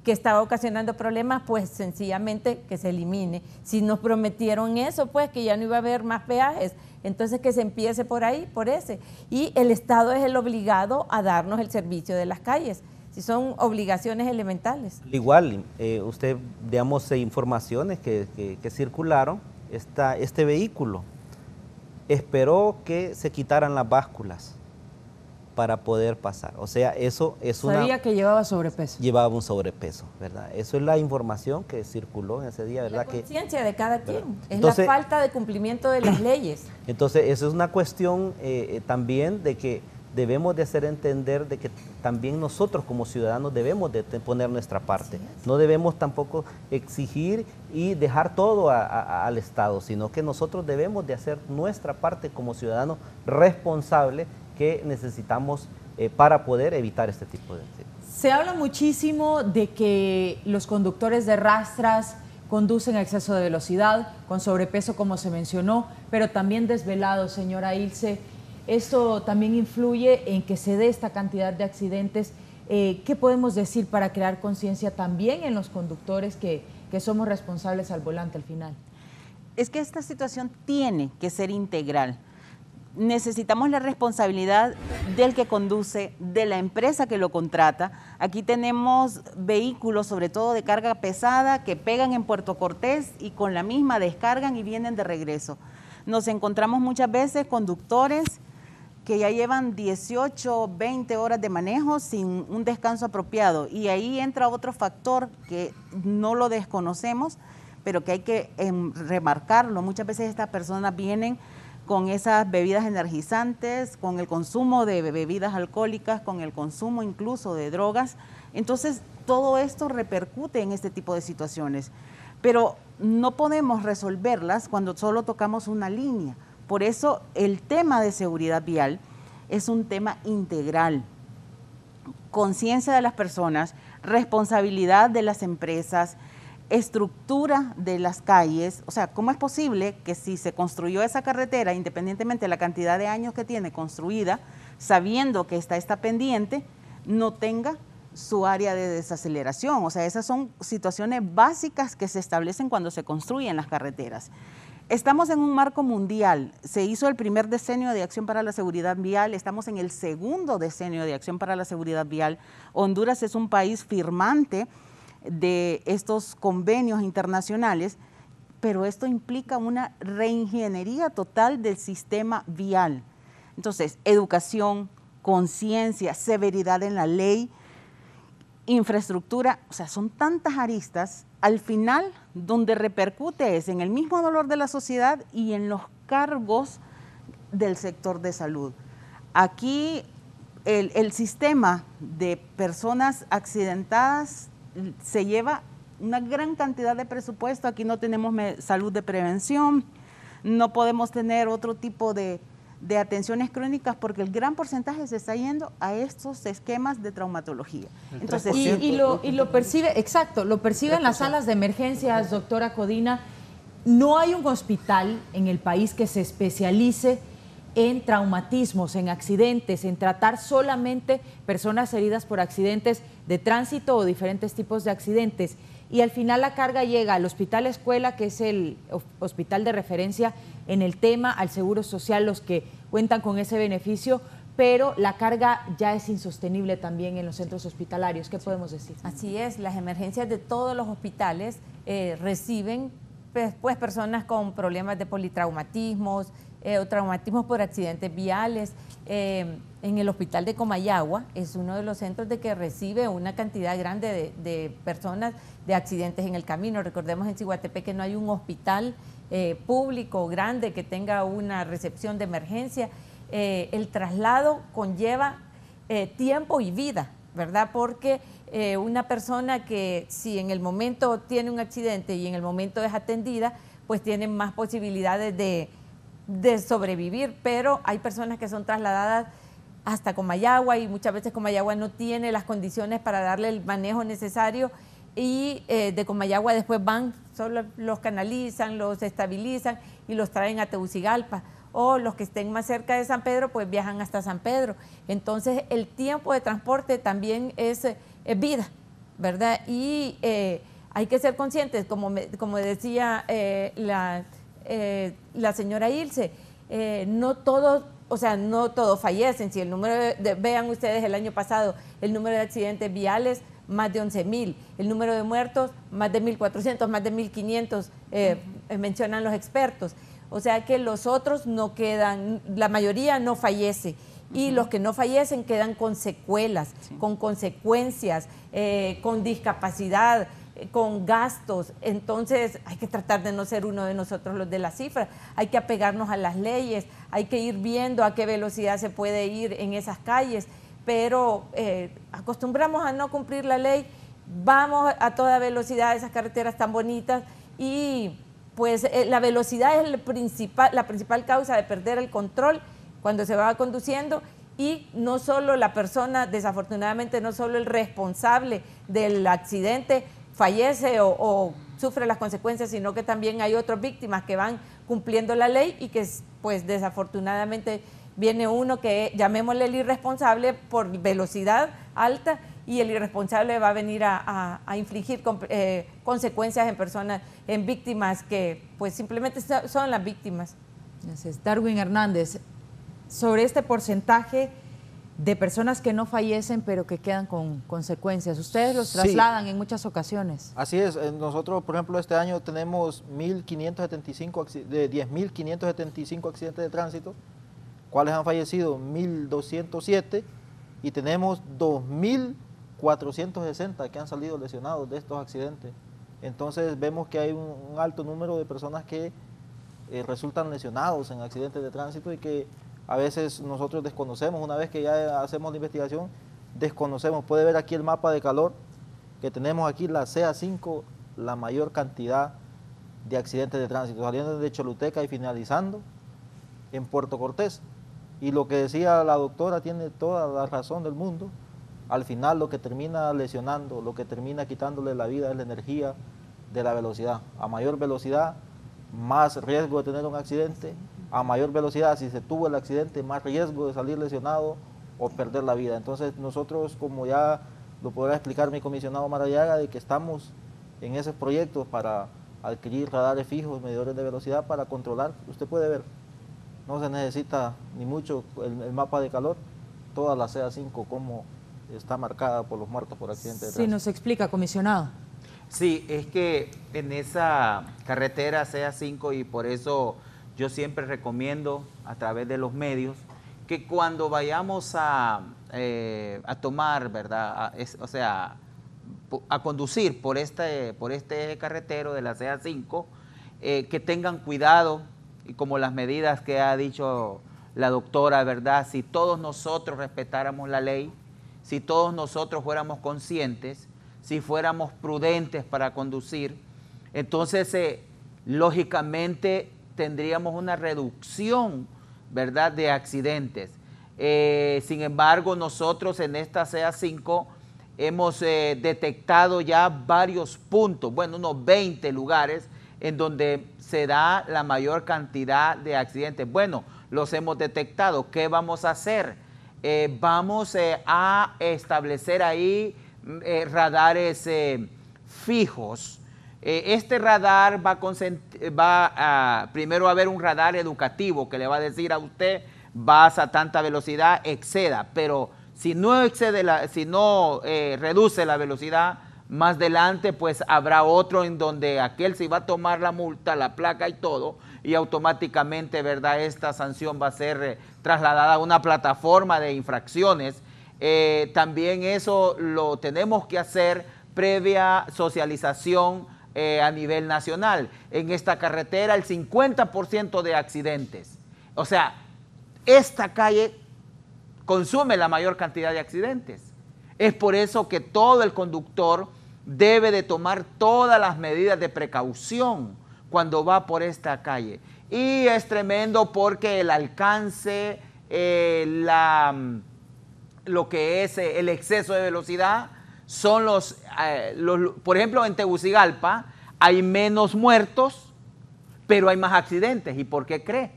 S8: está ocasionando problemas, pues sencillamente que se elimine. Si nos prometieron eso, pues que ya no iba a haber más peajes, entonces que se empiece por ahí, por ese. Y el Estado es el obligado a darnos el servicio de las calles, si son obligaciones elementales.
S5: Igual, usted, digamos, informaciones que circularon, este vehículo esperó que se quitaran las básculas para poder pasar. O sea, eso es
S3: Sabía que llevaba sobrepeso.
S5: Llevaba un sobrepeso, ¿verdad? Eso es la información que circuló en ese día, ¿verdad?
S8: La conciencia de cada quien.
S5: Entonces,
S8: es la falta de cumplimiento de las leyes.
S5: Entonces, eso es una cuestión también de que debemos de hacer entender de que también nosotros como ciudadanos debemos de poner nuestra parte. No debemos tampoco exigir y dejar todo al Estado, sino que nosotros debemos de hacer nuestra parte como ciudadanos responsables que necesitamos para poder evitar este tipo de accidentes.
S3: Se habla muchísimo de que los conductores de rastras conducen a exceso de velocidad, con sobrepeso como se mencionó, pero también desvelados, señora Ilse. Esto también influye en que se dé esta cantidad de accidentes. ¿Qué podemos decir para crear conciencia también en los conductores que somos responsables al volante al final?
S4: Es que esta situación tiene que ser integral. Necesitamos la responsabilidad del que conduce, de la empresa que lo contrata. Aquí tenemos vehículos, sobre todo de carga pesada, que pegan en Puerto Cortés y con la misma descargan y vienen de regreso. Nos encontramos muchas veces conductores que ya llevan 18, 20 horas de manejo sin un descanso apropiado. Y ahí entra otro factor que no lo desconocemos, pero que hay que remarcarlo. Muchas veces estas personas vienen con esas bebidas energizantes, con el consumo de bebidas alcohólicas, con el consumo incluso de drogas. Entonces, todo esto repercute en este tipo de situaciones. Pero no podemos resolverlas cuando solo tocamos una línea. Por eso, el tema de seguridad vial es un tema integral. Conciencia de las personas, responsabilidad de las empresas, estructura de las calles. O sea, ¿cómo es posible que si se construyó esa carretera, independientemente de la cantidad de años que tiene construida, sabiendo que está pendiente, no tenga su área de desaceleración? O sea, esas son situaciones básicas que se establecen cuando se construyen las carreteras. Estamos en un marco mundial. Se hizo el primer decenio de acción para la seguridad vial, estamos en el segundo decenio de acción para la seguridad vial. Honduras es un país firmante de estos convenios internacionales, pero esto implica una reingeniería total del sistema vial. Entonces, educación, conciencia, severidad en la ley, infraestructura, o sea, son tantas aristas. Al final, donde repercute es en el mismo dolor de la sociedad y en los cargos del sector de salud. Aquí el sistema de personas accidentadas se lleva una gran cantidad de presupuesto. Aquí no tenemos salud de prevención, no podemos tener otro tipo de atenciones crónicas porque el gran porcentaje se está yendo a estos esquemas de traumatología. Entonces,
S3: y lo percibe, exacto, lo percibe en las salas de emergencias, doctora Codina. No hay un hospital en el país que se especialice en traumatismos, en accidentes, en tratar solamente personas heridas por accidentes de tránsito o diferentes tipos de accidentes. Y al final la carga llega al Hospital Escuela, que es el hospital de referencia en el tema, al Seguro Social, los que cuentan con ese beneficio, pero la carga ya es insostenible también en los centros hospitalarios. ¿Qué podemos decir?
S8: Así es, las emergencias de todos los hospitales reciben pues, personas con problemas de politraumatismos o traumatismos por accidentes viales. En el hospital de Comayagua es uno de los centros de que recibe una cantidad grande de personas de accidentes en el camino. Recordemos en Ciguatepec que no hay un hospital público grande que tenga una recepción de emergencia. El traslado conlleva tiempo y vida, ¿verdad? Porque una persona que si en el momento tiene un accidente y en el momento es atendida, pues tiene más posibilidades de sobrevivir, pero hay personas que son trasladadas hasta Comayagua y muchas veces Comayagua no tiene las condiciones para darle el manejo necesario y de Comayagua después van, solo los canalizan, los estabilizan y los traen a Tegucigalpa, o los que estén más cerca de San Pedro pues viajan hasta San Pedro. Entonces el tiempo de transporte también es vida, ¿verdad? Y hay que ser conscientes, como decía la señora Ilse, no todos, o sea, no todos fallecen. Si el número vean ustedes el año pasado, el número de accidentes viales, más de 11,000, el número de muertos, más de 1,400, más de 1,500, mencionan los expertos. O sea que los otros no quedan, la mayoría no fallece. Y los que no fallecen quedan con secuelas, con consecuencias, con discapacidad, con gastos. Entonces hay que tratar de no ser uno de nosotros los de las cifras, hay que apegarnos a las leyes, hay que ir viendo a qué velocidad se puede ir en esas calles, pero acostumbramos a no cumplir la ley, vamos a toda velocidad a esas carreteras tan bonitas y pues la velocidad es la principal causa de perder el control cuando se va conduciendo. Y no solo la persona, desafortunadamente no solo el responsable del accidente fallece o sufre las consecuencias, sino que también hay otras víctimas que van cumpliendo la ley y que pues desafortunadamente viene uno que llamémosle el irresponsable por velocidad alta y el irresponsable va a venir a infligir consecuencias en personas, en víctimas que pues simplemente son las víctimas.
S3: Gracias. Darwin Hernández, sobre este porcentaje de personas que no fallecen pero que quedan con consecuencias, ustedes los trasladan en muchas ocasiones.
S7: Así es, nosotros por ejemplo este año tenemos 10.575 accidentes de tránsito, cuales han fallecido 1.207 y tenemos 2.460 que han salido lesionados de estos accidentes. Entonces vemos que hay un alto número de personas que resultan lesionados en accidentes de tránsito y que a veces nosotros desconocemos. Una vez que ya hacemos la investigación, desconocemos. Puede ver aquí el mapa de calor que tenemos aquí, la CA5, la mayor cantidad de accidentes de tránsito, saliendo de Choluteca y finalizando en Puerto Cortés. Y lo que decía la doctora tiene toda la razón del mundo. Al final lo que termina lesionando, lo que termina quitándole la vida es la energía de la velocidad. A mayor velocidad, más riesgo de tener un accidente. A mayor velocidad, si se tuvo el accidente, más riesgo de salir lesionado o perder la vida. Entonces nosotros, como ya lo podrá explicar mi comisionado Maradiaga, de que estamos en esos proyectos para adquirir radares fijos, medidores de velocidad para controlar. Usted puede ver, no se necesita ni mucho el mapa de calor, toda la CA5 como está marcada por los muertos por accidente de tránsito.
S3: Sí, nos explica, comisionado.
S6: Sí, es que en esa carretera CA5, y por eso yo siempre recomiendo a través de los medios que cuando vayamos a tomar, ¿verdad? A conducir por este carretero de la CA5, que tengan cuidado, y como las medidas que ha dicho la doctora, ¿verdad? Si todos nosotros respetáramos la ley, si todos nosotros fuéramos conscientes, si fuéramos prudentes para conducir, entonces lógicamente tendríamos una reducción, ¿verdad?, de accidentes. Sin embargo, nosotros en esta CA5 hemos detectado ya varios puntos, bueno, unos 20 lugares en donde se da la mayor cantidad de accidentes. Bueno, los hemos detectado. ¿Qué vamos a hacer? Vamos a establecer ahí radares fijos. Este radar primero a haber un radar educativo que le va a decir a usted, vas a tanta velocidad, exceda, pero si no reduce la velocidad, más adelante pues habrá otro en donde aquel se va a tomar la multa, la placa y todo, y automáticamente, ¿verdad?, esta sanción va a ser trasladada a una plataforma de infracciones. También eso lo tenemos que hacer previa socialización a nivel nacional. En esta carretera el 50% de accidentes. O sea, esta calle consume la mayor cantidad de accidentes. Es por eso que todo el conductor debe de tomar todas las medidas de precaución cuando va por esta calle. Y es tremendo porque el alcance, lo que es el exceso de velocidad, son por ejemplo, en Tegucigalpa hay menos muertos, pero hay más accidentes. ¿Y por qué cree?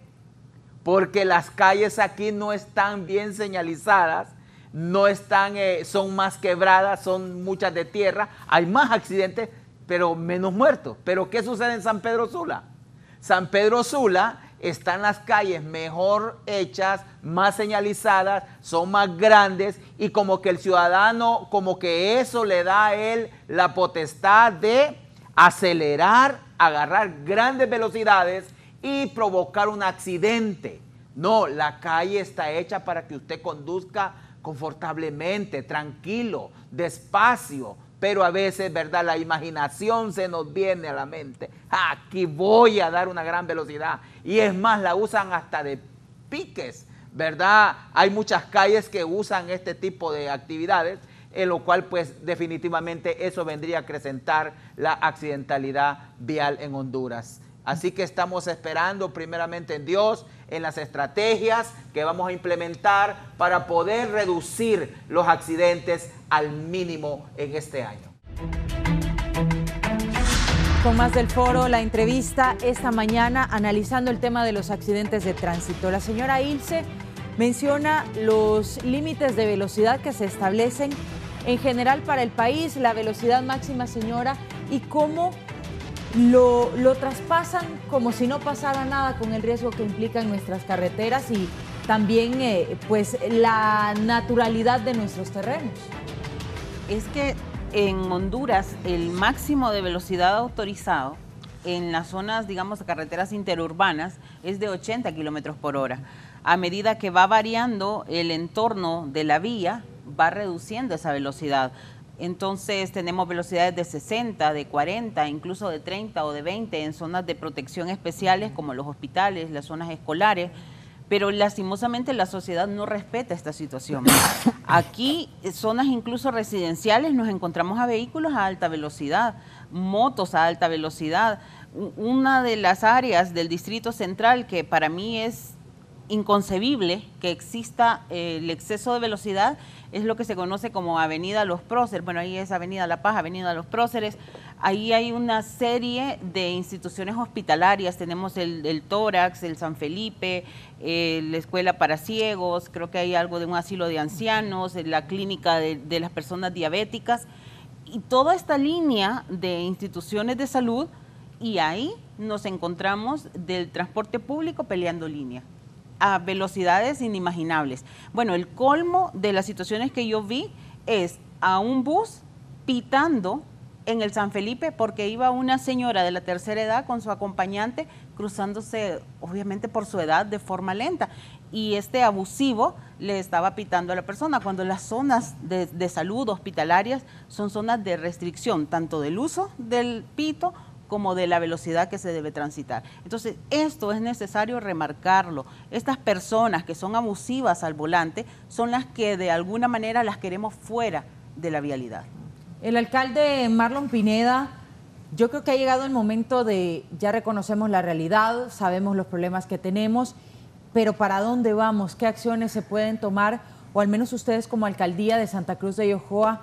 S6: Porque las calles aquí no están bien señalizadas, no están, son más quebradas, son muchas de tierra, hay más accidentes, pero menos muertos. ¿Pero qué sucede en San Pedro Sula? San Pedro Sula están las calles mejor hechas, más señalizadas, son más grandes, y como que el ciudadano, como que eso le da a él la potestad de acelerar, agarrar grandes velocidades y provocar un accidente. No, la calle está hecha para que usted conduzca confortablemente, tranquilo, despacio, pero a veces, ¿verdad?, la imaginación se nos viene a la mente. Aquí voy a dar una gran velocidad. Y es más, la usan hasta de piques, ¿verdad? Hay muchas calles que usan este tipo de actividades, en lo cual, pues, definitivamente eso vendría a acrecentar la accidentalidad vial en Honduras. Así que estamos esperando primeramente en Dios, en las estrategias que vamos a implementar para poder reducir los accidentes al mínimo en este año.
S3: Con más del foro, la entrevista esta mañana analizando el tema de los accidentes de tránsito. La señora Ilse menciona los límites de velocidad que se establecen en general para el país, la velocidad máxima, señora, y cómo lo traspasan como si no pasara nada, con el riesgo que implican nuestras carreteras y también pues la naturalidad de nuestros terrenos.
S4: Es que en Honduras el máximo de velocidad autorizado en las zonas, digamos, de carreteras interurbanas es de 80 kilómetros por hora. A medida que va variando el entorno de la vía, va reduciendo esa velocidad. Entonces tenemos velocidades de 60, de 40, incluso de 30 o de 20 en zonas de protección especiales como los hospitales, las zonas escolares, pero lastimosamente la sociedad no respeta esta situación. Aquí, zonas incluso residenciales, nos encontramos a vehículos a alta velocidad, motos a alta velocidad. Una de las áreas del Distrito Central que para mí es inconcebible que exista el exceso de velocidad es lo que se conoce como Avenida Los Próceres. Bueno, ahí es Avenida La Paz, Avenida Los Próceres. Ahí hay una serie de instituciones hospitalarias. Tenemos el Tórax, el San Felipe, la Escuela para Ciegos, creo que hay algo de un asilo de ancianos, la clínica de las personas diabéticas. Y toda esta línea de instituciones de salud y ahí nos encontramos del transporte público peleando línea a velocidades inimaginables. Bueno, el colmo de las situaciones que yo vi es a un bus pitando en el San Felipe porque iba una señora de la tercera edad con su acompañante cruzándose, obviamente por su edad, de forma lenta. Y este abusivo le estaba pitando a la persona, cuando las zonas de salud hospitalarias son zonas de restricción, tanto del uso del pito como de la velocidad que se debe transitar. Entonces, esto es necesario remarcarlo. Estas personas que son abusivas al volante son las que de alguna manera las queremos fuera de la vialidad.
S3: El alcalde Marlon Pineda, yo creo que ha llegado el momento de, ya reconocemos la realidad, sabemos los problemas que tenemos, pero ¿para dónde vamos? ¿Qué acciones se pueden tomar? O al menos ustedes como alcaldía de Santa Cruz de Yojoa,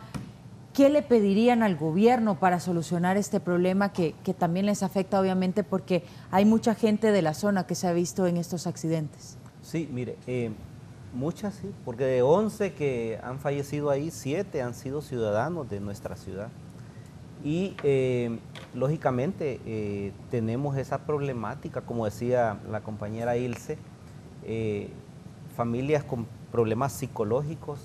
S3: ¿qué le pedirían al gobierno para solucionar este problema que también les afecta obviamente porque hay mucha gente de la zona que se ha visto en estos accidentes?
S5: Sí, mire, muchas sí, porque de 11 que han fallecido ahí, 7 han sido ciudadanos de nuestra ciudad. Y lógicamente tenemos esa problemática, como decía la compañera Ilse, familias con problemas psicológicos,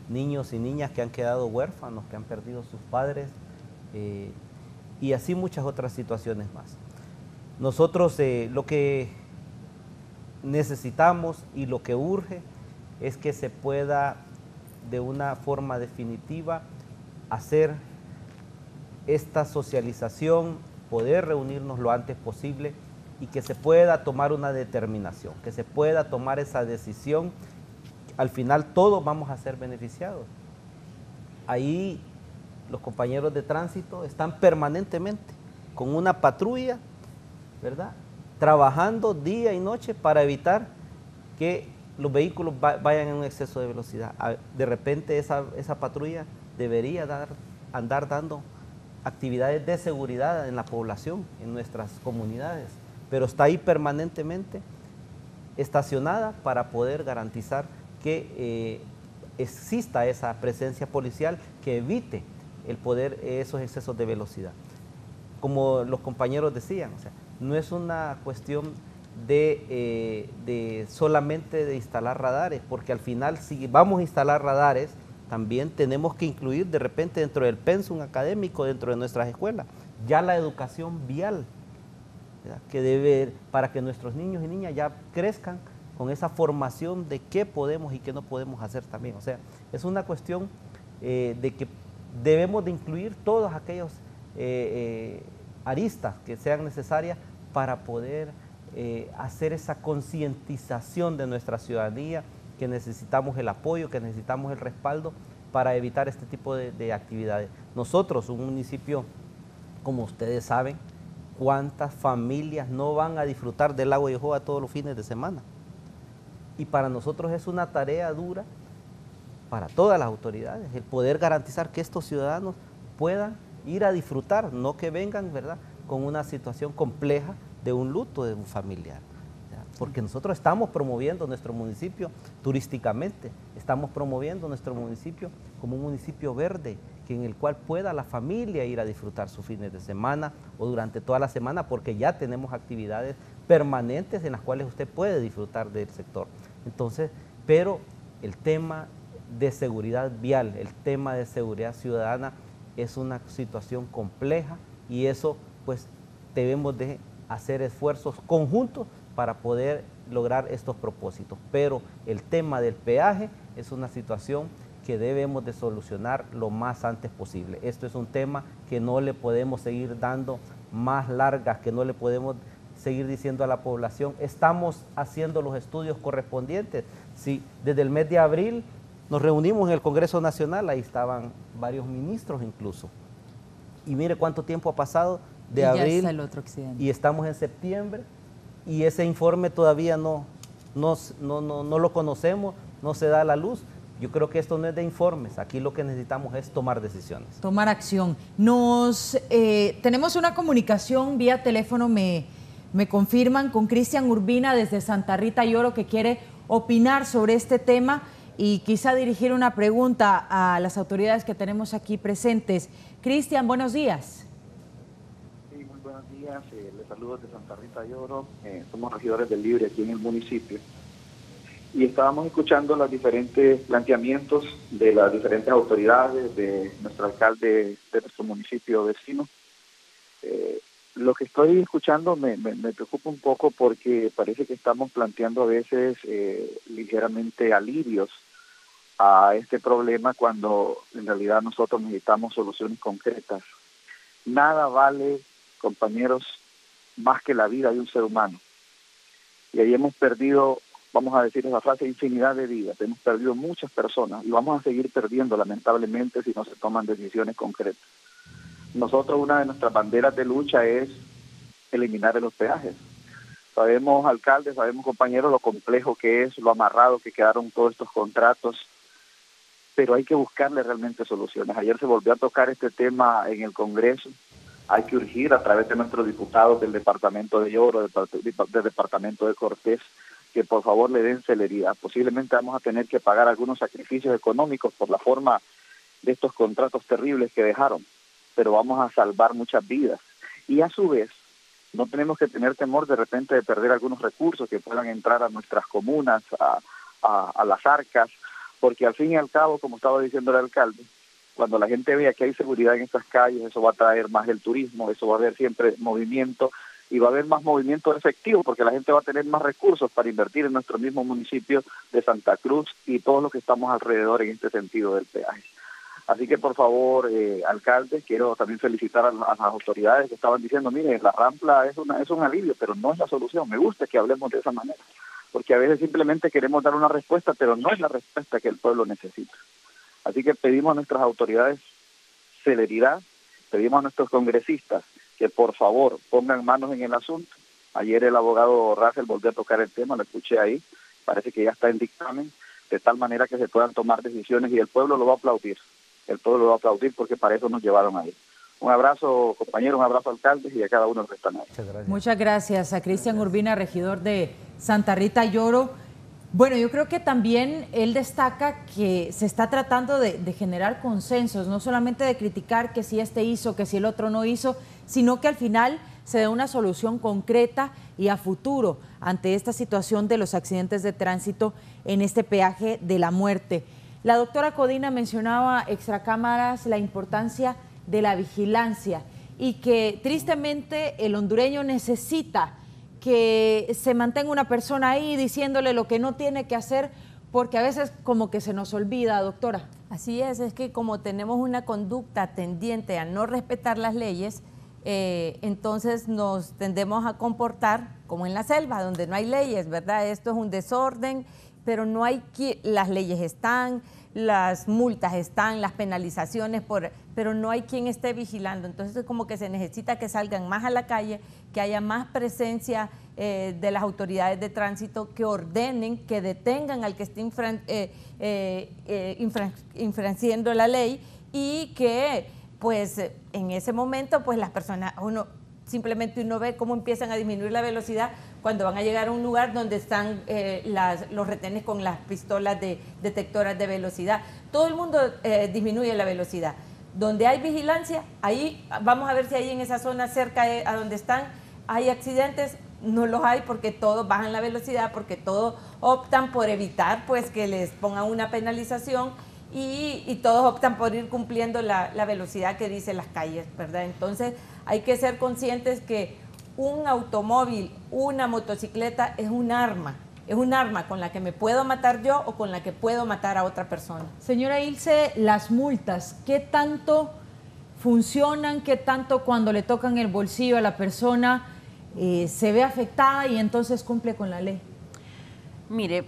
S5: niños y niñas que han quedado huérfanos, que han perdido sus padres, y así muchas otras situaciones más. Nosotros lo que necesitamos y lo que urge es que se pueda de una forma definitiva hacer esta socialización, poder reunirnos lo antes posible y que se pueda tomar una determinación, que se pueda tomar esa decisión. Al final todos vamos a ser beneficiados. Ahí los compañeros de tránsito están permanentemente con una patrulla, ¿verdad?, trabajando día y noche para evitar que los vehículos vayan en un exceso de velocidad. De repente esa patrulla debería andar dando actividades de seguridad en la población, en nuestras comunidades, pero está ahí permanentemente estacionada para poder garantizar que exista esa presencia policial que evite esos excesos de velocidad. Como los compañeros decían, o sea, no es una cuestión de solamente de instalar radares, porque al final si vamos a instalar radares, también tenemos que incluir de repente dentro del pensum académico, dentro de nuestras escuelas, ya la educación vial, ¿verdad?, que debe, para que nuestros niños y niñas ya crezcan con esa formación de qué podemos y qué no podemos hacer también. O sea, es una cuestión de que debemos de incluir todos aquellos aristas que sean necesarias para poder hacer esa concientización de nuestra ciudadanía, que necesitamos el apoyo, que necesitamos el respaldo para evitar este tipo de actividades. Nosotros, un municipio, como ustedes saben, cuántas familias no van a disfrutar del lago de Yojoa todos los fines de semana. Y para nosotros es una tarea dura, para todas las autoridades, el poder garantizar que estos ciudadanos puedan ir a disfrutar, no que vengan, ¿verdad?, con una situación compleja de un luto de un familiar. Porque nosotros estamos promoviendo nuestro municipio turísticamente, estamos promoviendo nuestro municipio como un municipio verde, en el cual pueda la familia ir a disfrutar sus fines de semana o durante toda la semana, porque ya tenemos actividades permanentes en las cuales usted puede disfrutar del sector. Entonces, pero el tema de seguridad vial, el tema de seguridad ciudadana es una situación compleja y eso pues debemos de hacer esfuerzos conjuntos para poder lograr estos propósitos. Pero el tema del peaje es una situación que debemos de solucionar lo más antes posible. Esto es un tema que no le podemos seguir dando más largas, que no le podemos seguir diciendo a la población. Estamos haciendo los estudios correspondientes. Sí, desde el mes de abril nos reunimos en el Congreso Nacional, ahí estaban varios ministros incluso. Y mire cuánto tiempo ha pasado de abril,
S3: ya está el otro accidente.
S5: Y estamos en septiembre y ese informe todavía no lo conocemos, no se da a la luz. Yo creo que esto no es de informes, aquí lo que necesitamos es tomar decisiones.
S3: Tomar acción. Tenemos una comunicación vía teléfono, me confirman, con Cristian Urbina desde Santa Rita y Oro, que quiere opinar sobre este tema y quizá dirigir una pregunta a las autoridades que tenemos aquí presentes. Cristian, buenos días.
S9: Sí, muy buenos días. Les saludo de Santa Rita de Oro. Somos regidores del Libre aquí en el municipio. Y estábamos escuchando los diferentes planteamientos de las diferentes autoridades, de nuestro alcalde de nuestro municipio vecino. Lo que estoy escuchando me preocupa un poco porque parece que estamos planteando a veces ligeramente alivios a este problema cuando en realidad nosotros necesitamos soluciones concretas. Nada vale, compañeros, más que la vida de un ser humano. Y ahí hemos perdido, vamos a decir esa frase, infinidad de vidas. Hemos perdido muchas personas y vamos a seguir perdiendo lamentablemente si no se toman decisiones concretas. Nosotros, una de nuestras banderas de lucha es eliminar los peajes. Sabemos, alcaldes, sabemos, compañeros, lo complejo que es, lo amarrado que quedaron todos estos contratos, pero hay que buscarle realmente soluciones. Ayer se volvió a tocar este tema en el Congreso. Hay que urgir a través de nuestros diputados del departamento de Oro, del departamento de Cortés, que por favor le den celeridad. Posiblemente vamos a tener que pagar algunos sacrificios económicos por la forma de estos contratos terribles que dejaron, pero vamos a salvar muchas vidas. Y a su vez, no tenemos que tener temor de repente de perder algunos recursos que puedan entrar a nuestras comunas, a las arcas, porque al fin y al cabo, como estaba diciendo el alcalde, cuando la gente vea que hay seguridad en estas calles, eso va a traer más el turismo, eso va a haber siempre movimiento y va a haber más movimiento efectivo porque la gente va a tener más recursos para invertir en nuestro mismo municipio de Santa Cruz y todos los que estamos alrededor en este sentido del peaje. Así que, por favor, alcalde, quiero también felicitar a las autoridades que estaban diciendo, mire, la rampla es un alivio, pero no es la solución. Me gusta que hablemos de esa manera, porque a veces simplemente queremos dar una respuesta, pero no es la respuesta que el pueblo necesita. Así que pedimos a nuestras autoridades celeridad, pedimos a nuestros congresistas que, por favor, pongan manos en el asunto. Ayer el abogado Russell volvió a tocar el tema, lo escuché ahí, parece que ya está en dictamen, de tal manera que se puedan tomar decisiones y el pueblo lo va a aplaudir. El pueblo lo va a aplaudir porque para eso nos llevaron ahí. Un abrazo, compañeros, un abrazo, alcaldes, y a cada uno de los que están ahí.
S3: Muchas gracias a Cristian Urbina, regidor de Santa Rita y Oro. Bueno, yo creo que también él destaca que se está tratando de generar consensos, no solamente de criticar que si este hizo, que si el otro no hizo, sino que al final se dé una solución concreta y a futuro ante esta situación de los accidentes de tránsito en este peaje de la muerte. La doctora Codina mencionaba extracámaras la importancia de la vigilancia y que tristemente el hondureño necesita que se mantenga una persona ahí diciéndole lo que no tiene que hacer, porque a veces como que se nos olvida, doctora.
S8: Así es que como tenemos una conducta tendiente a no respetar las leyes, entonces nos tendemos a comportar como en la selva, donde no hay leyes, ¿verdad? Esto es un desorden, pero no hay las leyes están, las multas están, las penalizaciones, pero no hay quien esté vigilando. Entonces es como que se necesita que salgan más a la calle, que haya más presencia de las autoridades de tránsito, que ordenen, que detengan al que esté infringiendo la ley y que pues en ese momento pues las personas, simplemente uno ve cómo empiezan a disminuir la velocidad cuando van a llegar a un lugar donde están los retenes con las pistolas detectoras de velocidad. Todo el mundo disminuye la velocidad. Donde hay vigilancia, ahí vamos a ver si ahí en esa zona cerca a donde están hay accidentes. No los hay porque todos bajan la velocidad, porque todos optan por evitar pues que les pongan una penalización y todos optan por ir cumpliendo la velocidad que dicen las calles, ¿verdad? Entonces hay que ser conscientes que un automóvil, una motocicleta es un arma con la que me puedo matar yo o con la que puedo matar a otra persona.
S3: Señora Ilse, las multas, ¿qué tanto funcionan? ¿Qué tanto cuando le tocan el bolsillo a la persona se ve afectada y entonces cumple con la ley?
S4: Mire,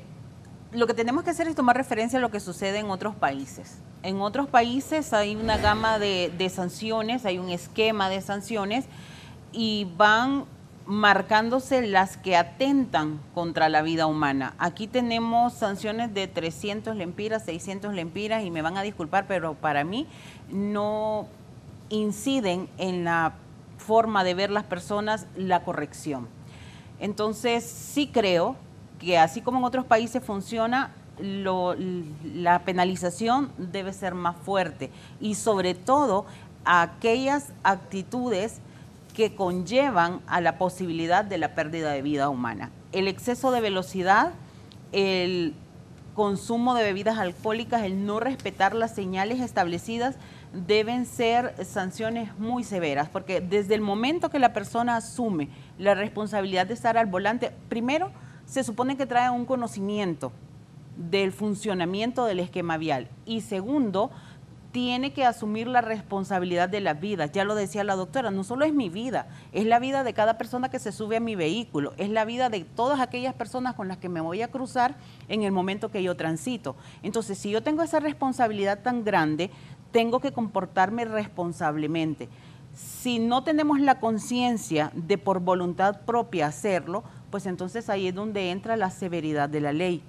S4: lo que tenemos que hacer es tomar referencia a lo que sucede en otros países. En otros países hay una gama de sanciones, hay un esquema de sanciones y van marcándose las que atentan contra la vida humana. Aquí tenemos sanciones de 300 lempiras, 600 lempiras y me van a disculpar, pero para mí no inciden en la forma de ver las personas la corrección. Entonces sí creo que así como en otros países funciona, la penalización debe ser más fuerte y sobre todo aquellas actitudes que conllevan a la posibilidad de la pérdida de vida humana. El exceso de velocidad, el consumo de bebidas alcohólicas, el no respetar las señales establecidas, deben ser sanciones muy severas, porque desde el momento que la persona asume la responsabilidad de estar al volante, primero se supone que trae un conocimiento del funcionamiento del esquema vial y segundo, tiene que asumir la responsabilidad de la vida. Ya lo decía la doctora, no solo es mi vida, es la vida de cada persona que se sube a mi vehículo, es la vida de todas aquellas personas con las que me voy a cruzar en el momento que yo transito. Entonces, si yo tengo esa responsabilidad tan grande, tengo que comportarme responsablemente. Si no tenemos la conciencia de por voluntad propia hacerlo, pues entonces ahí es donde entra la severidad de la ley.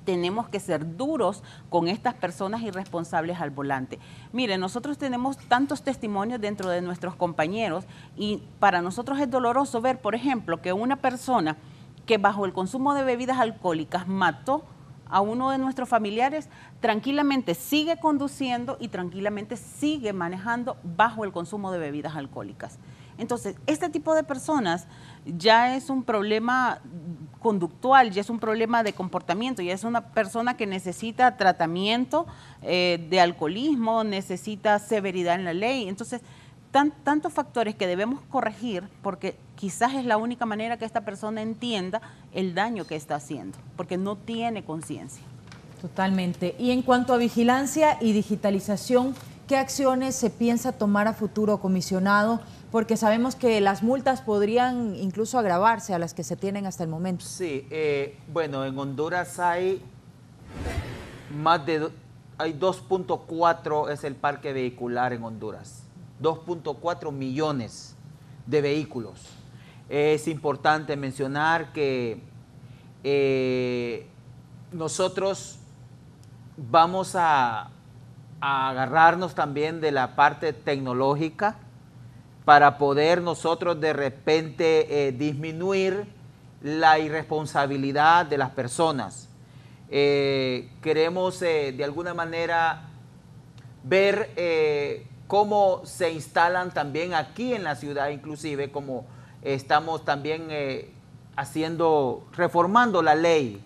S4: Tenemos que ser duros con estas personas irresponsables al volante. Mire, nosotros tenemos tantos testimonios dentro de nuestros compañeros y para nosotros es doloroso ver, por ejemplo, que una persona que bajo el consumo de bebidas alcohólicas mató a uno de nuestros familiares, tranquilamente sigue conduciendo y tranquilamente sigue manejando bajo el consumo de bebidas alcohólicas. Entonces, este tipo de personas ya es un problema conductual, ya es un problema de comportamiento, ya es una persona que necesita tratamiento de alcoholismo, necesita severidad en la ley. Entonces, tantos factores que debemos corregir porque quizás es la única manera que esta persona entienda el daño que está haciendo, porque no tiene conciencia.
S3: Totalmente. Y en cuanto a vigilancia y digitalización, ¿qué acciones se piensa tomar a futuro, comisionado? Porque sabemos que las multas podrían incluso agravarse a las que se tienen hasta el momento.
S6: Sí, bueno, en Honduras hay más de hay 2.4 es el parque vehicular en Honduras, 2.4 millones de vehículos. Es importante mencionar que nosotros vamos a agarrarnos también de la parte tecnológica para poder nosotros de repente disminuir la irresponsabilidad de las personas. Queremos de alguna manera ver cómo se instalan también aquí en la ciudad, inclusive como estamos también reformando la ley,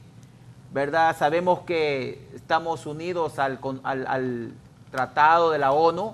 S6: ¿verdad? Sabemos que estamos unidos al Tratado de la ONU,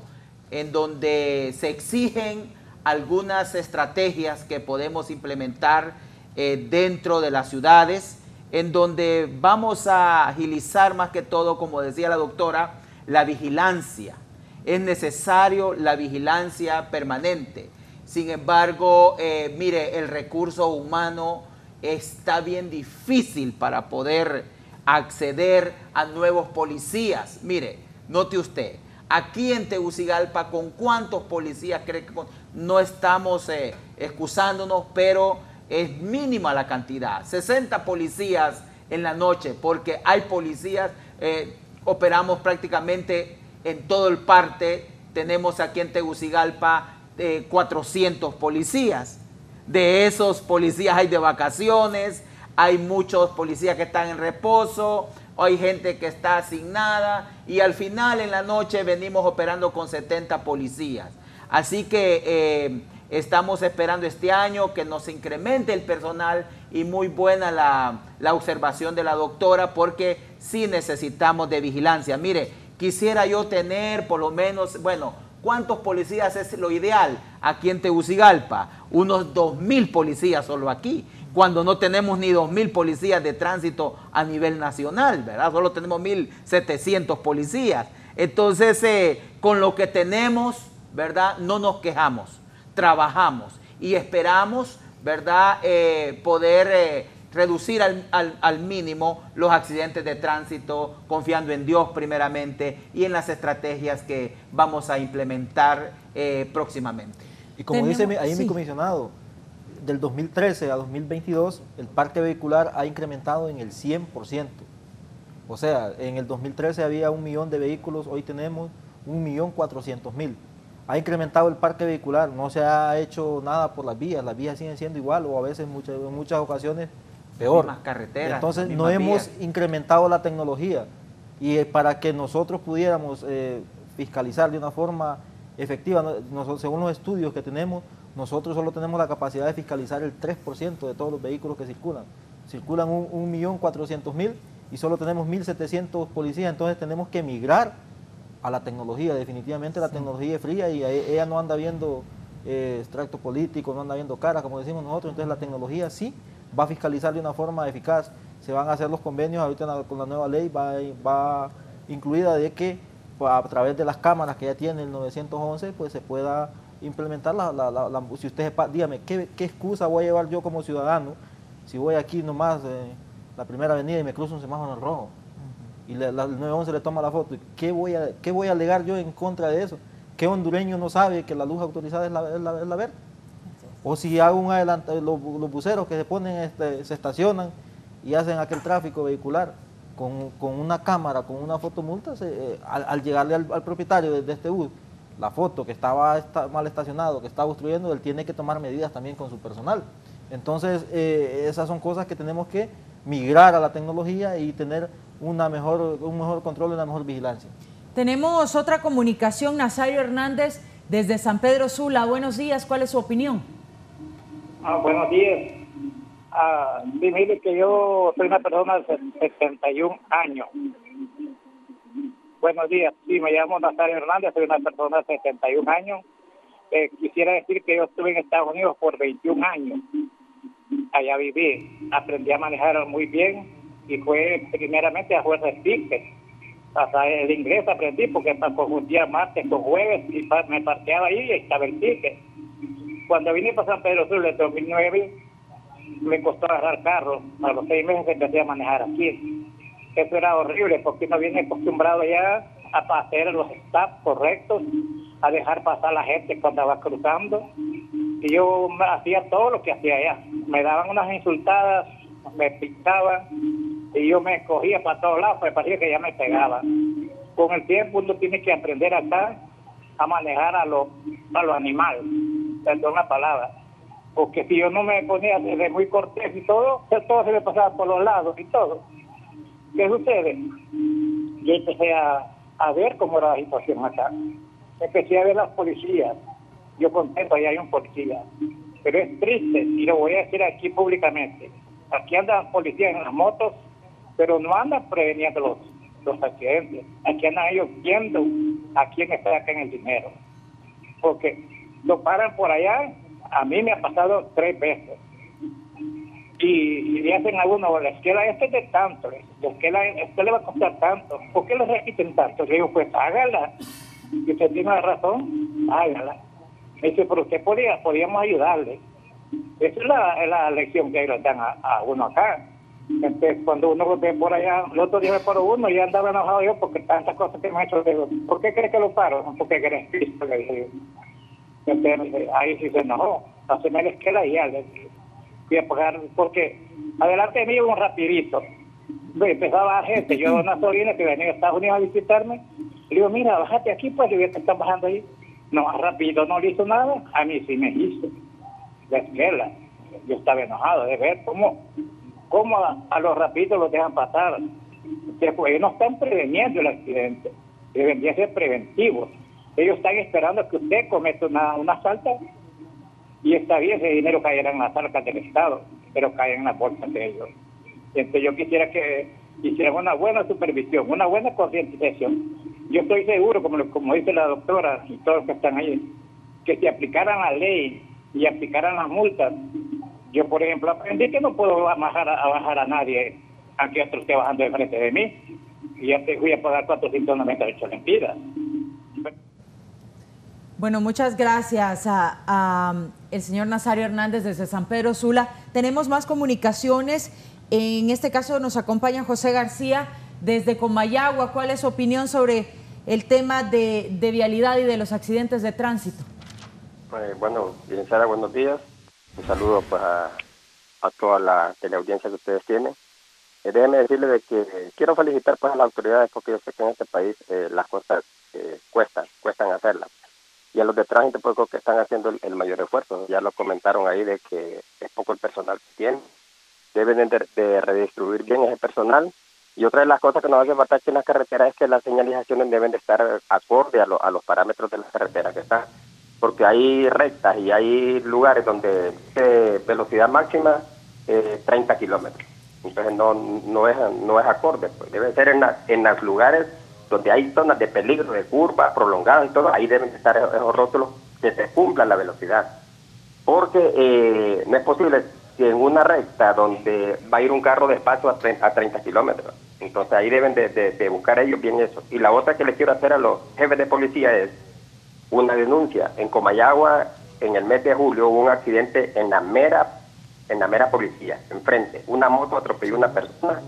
S6: en donde se exigen algunas estrategias que podemos implementar dentro de las ciudades, en donde vamos a agilizar más que todo, como decía la doctora, la vigilancia. Es necesario la vigilancia permanente. Sin embargo, mire, el recurso humano está bien difícil para poder acceder a nuevos policías. Mire, note usted, aquí en Tegucigalpa, ¿con cuántos policías cree que no estamos excusándonos, pero es mínima la cantidad? 60 policías en la noche, porque hay policías, operamos prácticamente en todo el parte, tenemos aquí en Tegucigalpa 400 policías. De esos policías hay de vacaciones, hay muchos policías que están en reposo, hay gente que está asignada y al final en la noche venimos operando con 70 policías. Así que estamos esperando este año que nos incremente el personal y muy buena la observación de la doctora porque sí necesitamos de vigilancia. Mire, quisiera yo tener por lo menos, bueno, ¿cuántos policías es lo ideal aquí en Tegucigalpa? Unos 2.000 policías solo aquí, cuando no tenemos ni 2.000 policías de tránsito a nivel nacional, ¿verdad? Solo tenemos 1.700 policías. Entonces, con lo que tenemos, ¿verdad? No nos quejamos, trabajamos y esperamos, ¿verdad? Poder reducir al mínimo los accidentes de tránsito, confiando en Dios primeramente y en las estrategias que vamos a implementar próximamente.
S7: Y como dice ahí mi comisionado, del 2013 a 2022 el parque vehicular ha incrementado en el 100%. O sea, en el 2013 había 1 millón de vehículos, hoy tenemos 1.400.000. Ha incrementado el parque vehicular, no se ha hecho nada por las vías siguen siendo igual o a veces en muchas ocasiones peor.
S6: Las carreteras.
S7: Entonces no hemos incrementado la tecnología y para que nosotros pudiéramos fiscalizar de una forma efectiva. Según los estudios que tenemos, nosotros solo tenemos la capacidad de fiscalizar el 3% de todos los vehículos que circulan. Circulan 1.400.000 y solo tenemos 1.700 policías, entonces tenemos que migrar a la tecnología. Definitivamente la tecnología es fría y ella no anda viendo extracto político, no anda viendo caras, como decimos nosotros, entonces la tecnología sí va a fiscalizar de una forma eficaz. Se van a hacer los convenios, ahorita con la nueva ley va incluida de que a través de las cámaras que ya tiene el 911, pues se pueda implementar si usted, dígame, ¿qué excusa voy a llevar yo como ciudadano si voy aquí nomás la primera avenida y me cruzo un semáforo en rojo? Y el 911 le toma la foto. ¿Qué voy a alegar yo en contra de eso? ¿Qué hondureño no sabe que la luz autorizada es la verde? O si hago un los buceros que se ponen, se estacionan y hacen aquel tráfico vehicular con una cámara, con una fotomulta, al llegarle al propietario de este bus, la foto que está mal estacionado, que está obstruyendo, él tiene que tomar medidas también con su personal. Entonces, esas son cosas que tenemos que migrar a la tecnología y tener un mejor control y una mejor vigilancia.
S3: Tenemos otra comunicación, Nazario Hernández, desde San Pedro Sula. Buenos días, ¿cuál es su opinión?
S10: Buenos días. Sí, mire que yo soy una persona de 71 años. Buenos días, sí, me llamo Nazario Hernández, soy una persona de 71 años. Quisiera decir que yo estuve en Estados Unidos por 21 años. Allá viví, aprendí a manejar muy bien y fue primeramente a juez de ticket. Hasta el inglés aprendí porque me confundía martes con jueves y me parqueaba ahí y estaba el ticket. Cuando vine para San Pedro Sula en 2009, me costó agarrar carro. A los 6 meses empecé a manejar aquí. Eso era horrible porque no vine acostumbrado ya a hacer los stops correctos, a dejar pasar a la gente cuando va cruzando. Y yo hacía todo lo que hacía allá. Me daban unas insultadas, me picaban y yo me cogía para todos lados, pues parecía que ya me pegaban. Con el tiempo uno tiene que aprender acá a manejar a los animales, perdón la palabra. Porque si yo no me ponía de muy cortés y todo se me pasaba por los lados y todo. ¿Qué sucede? Yo empecé a ver cómo era la situación acá. Empecé a ver las policías. Yo contento, ahí hay un policía. Pero es triste, y lo voy a decir aquí públicamente. Aquí andan policías en las motos, pero no andan preveniendo los accidentes. Aquí andan ellos viendo a quién está acá en el dinero. Porque lo paran por allá. A mí me ha pasado 3 veces. Y le hacen a uno, la esquela es de tanto, la esquela le va a costar tanto. ¿Por qué le repiten tanto? Le digo, pues hágala. Si usted tiene razón, hágala. Me dice, pero usted podíamos ayudarle. Esa es la lección que ellos dan a uno acá. Entonces, cuando uno ve por allá, el otro día por uno, ya andaba enojado yo porque tantas cosas que me ha hecho. Digo, ¿por qué crees que lo paro? No, porque eres Cristo, le dije. Entonces, ahí sí se enojó. Entonces me les queda y ya le fui a pagar, porque adelante de mí iba un rapidito. Empezaba a gente, yo una sobrina que venía de Estados Unidos a visitarme, le digo, mira, bájate aquí, pues, le voy a estar bajando ahí. No, rápido no le hizo nada, a mí sí me hizo. La esquela. Yo estaba enojado de ver cómo a los rapiditos los dejan pasar. Pues, ellos no están preveniendo el accidente, deberían ser preventivos. Ellos están esperando que usted cometa una falta y está bien, ese dinero cayera en las arcas del Estado, pero cae en las bolsas de ellos. Entonces yo quisiera que hicieran una buena supervisión, una buena concientización. Yo estoy seguro, como dice la doctora y todos los que están ahí, que si aplicaran la ley y aplicaran las multas, yo por ejemplo aprendí que no puedo bajar a nadie, aunque otro esté bajando de frente de mí, y ya te fui a pagar 498 lempiras.
S3: Bueno, muchas gracias a el señor Nazario Hernández desde San Pedro Sula. Tenemos más comunicaciones. En este caso nos acompaña José García desde Comayagua. ¿Cuál es su opinión sobre el tema de vialidad y de los accidentes de tránsito?
S11: Bueno, licenciada, buenos días. Un saludo pues, a toda la teleaudiencia que ustedes tienen. Déjeme decirle de que quiero felicitar pues, a las autoridades porque yo sé que en este país las cosas cuestan hacerlas. Y a los de tránsito pues creo que están haciendo el mayor esfuerzo. Ya lo comentaron ahí de que es poco el personal que tienen. Deben de redistribuir bien ese personal Y otra de las cosas que nos hace falta aquí en las carreteras es que las señalizaciones deben de estar acorde a los parámetros de las carreteras que están. Porque hay rectas y hay lugares donde velocidad máxima 30 kilómetros. Entonces no es acorde. Pues debe ser en los lugares donde hay zonas de peligro, de curvas prolongadas y todo, ahí deben estar esos rótulos que se cumpla la velocidad. Porque no es posible que en una recta donde va a ir un carro despacio a 30 kilómetros. Entonces ahí deben de buscar ellos bien eso. Y la otra que le quiero hacer a los jefes de policía es una denuncia. En Comayagua, en el mes de julio, hubo un accidente en la mera policía, enfrente. Una moto atropelló a una persona.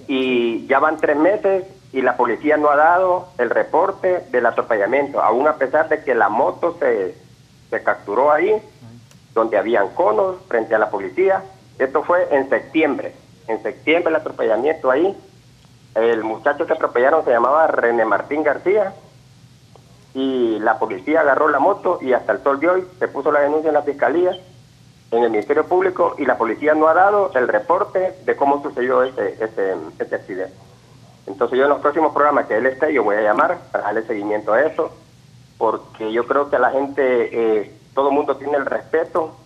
S11: Y ya van 3 meses y la policía no ha dado el reporte del atropellamiento, aún a pesar de que la moto se capturó ahí, donde habían conos frente a la policía. Esto fue en septiembre. En septiembre el atropellamiento ahí. El muchacho que atropellaron se llamaba René Martín García. Y la policía agarró la moto y hasta el sol de hoy se puso la denuncia en la fiscalía, en el Ministerio Público, y la policía no ha dado el reporte de cómo sucedió este accidente. Entonces yo en los próximos programas que él esté, yo voy a llamar para darle seguimiento a eso, porque yo creo que a la gente, todo el mundo tiene el respeto,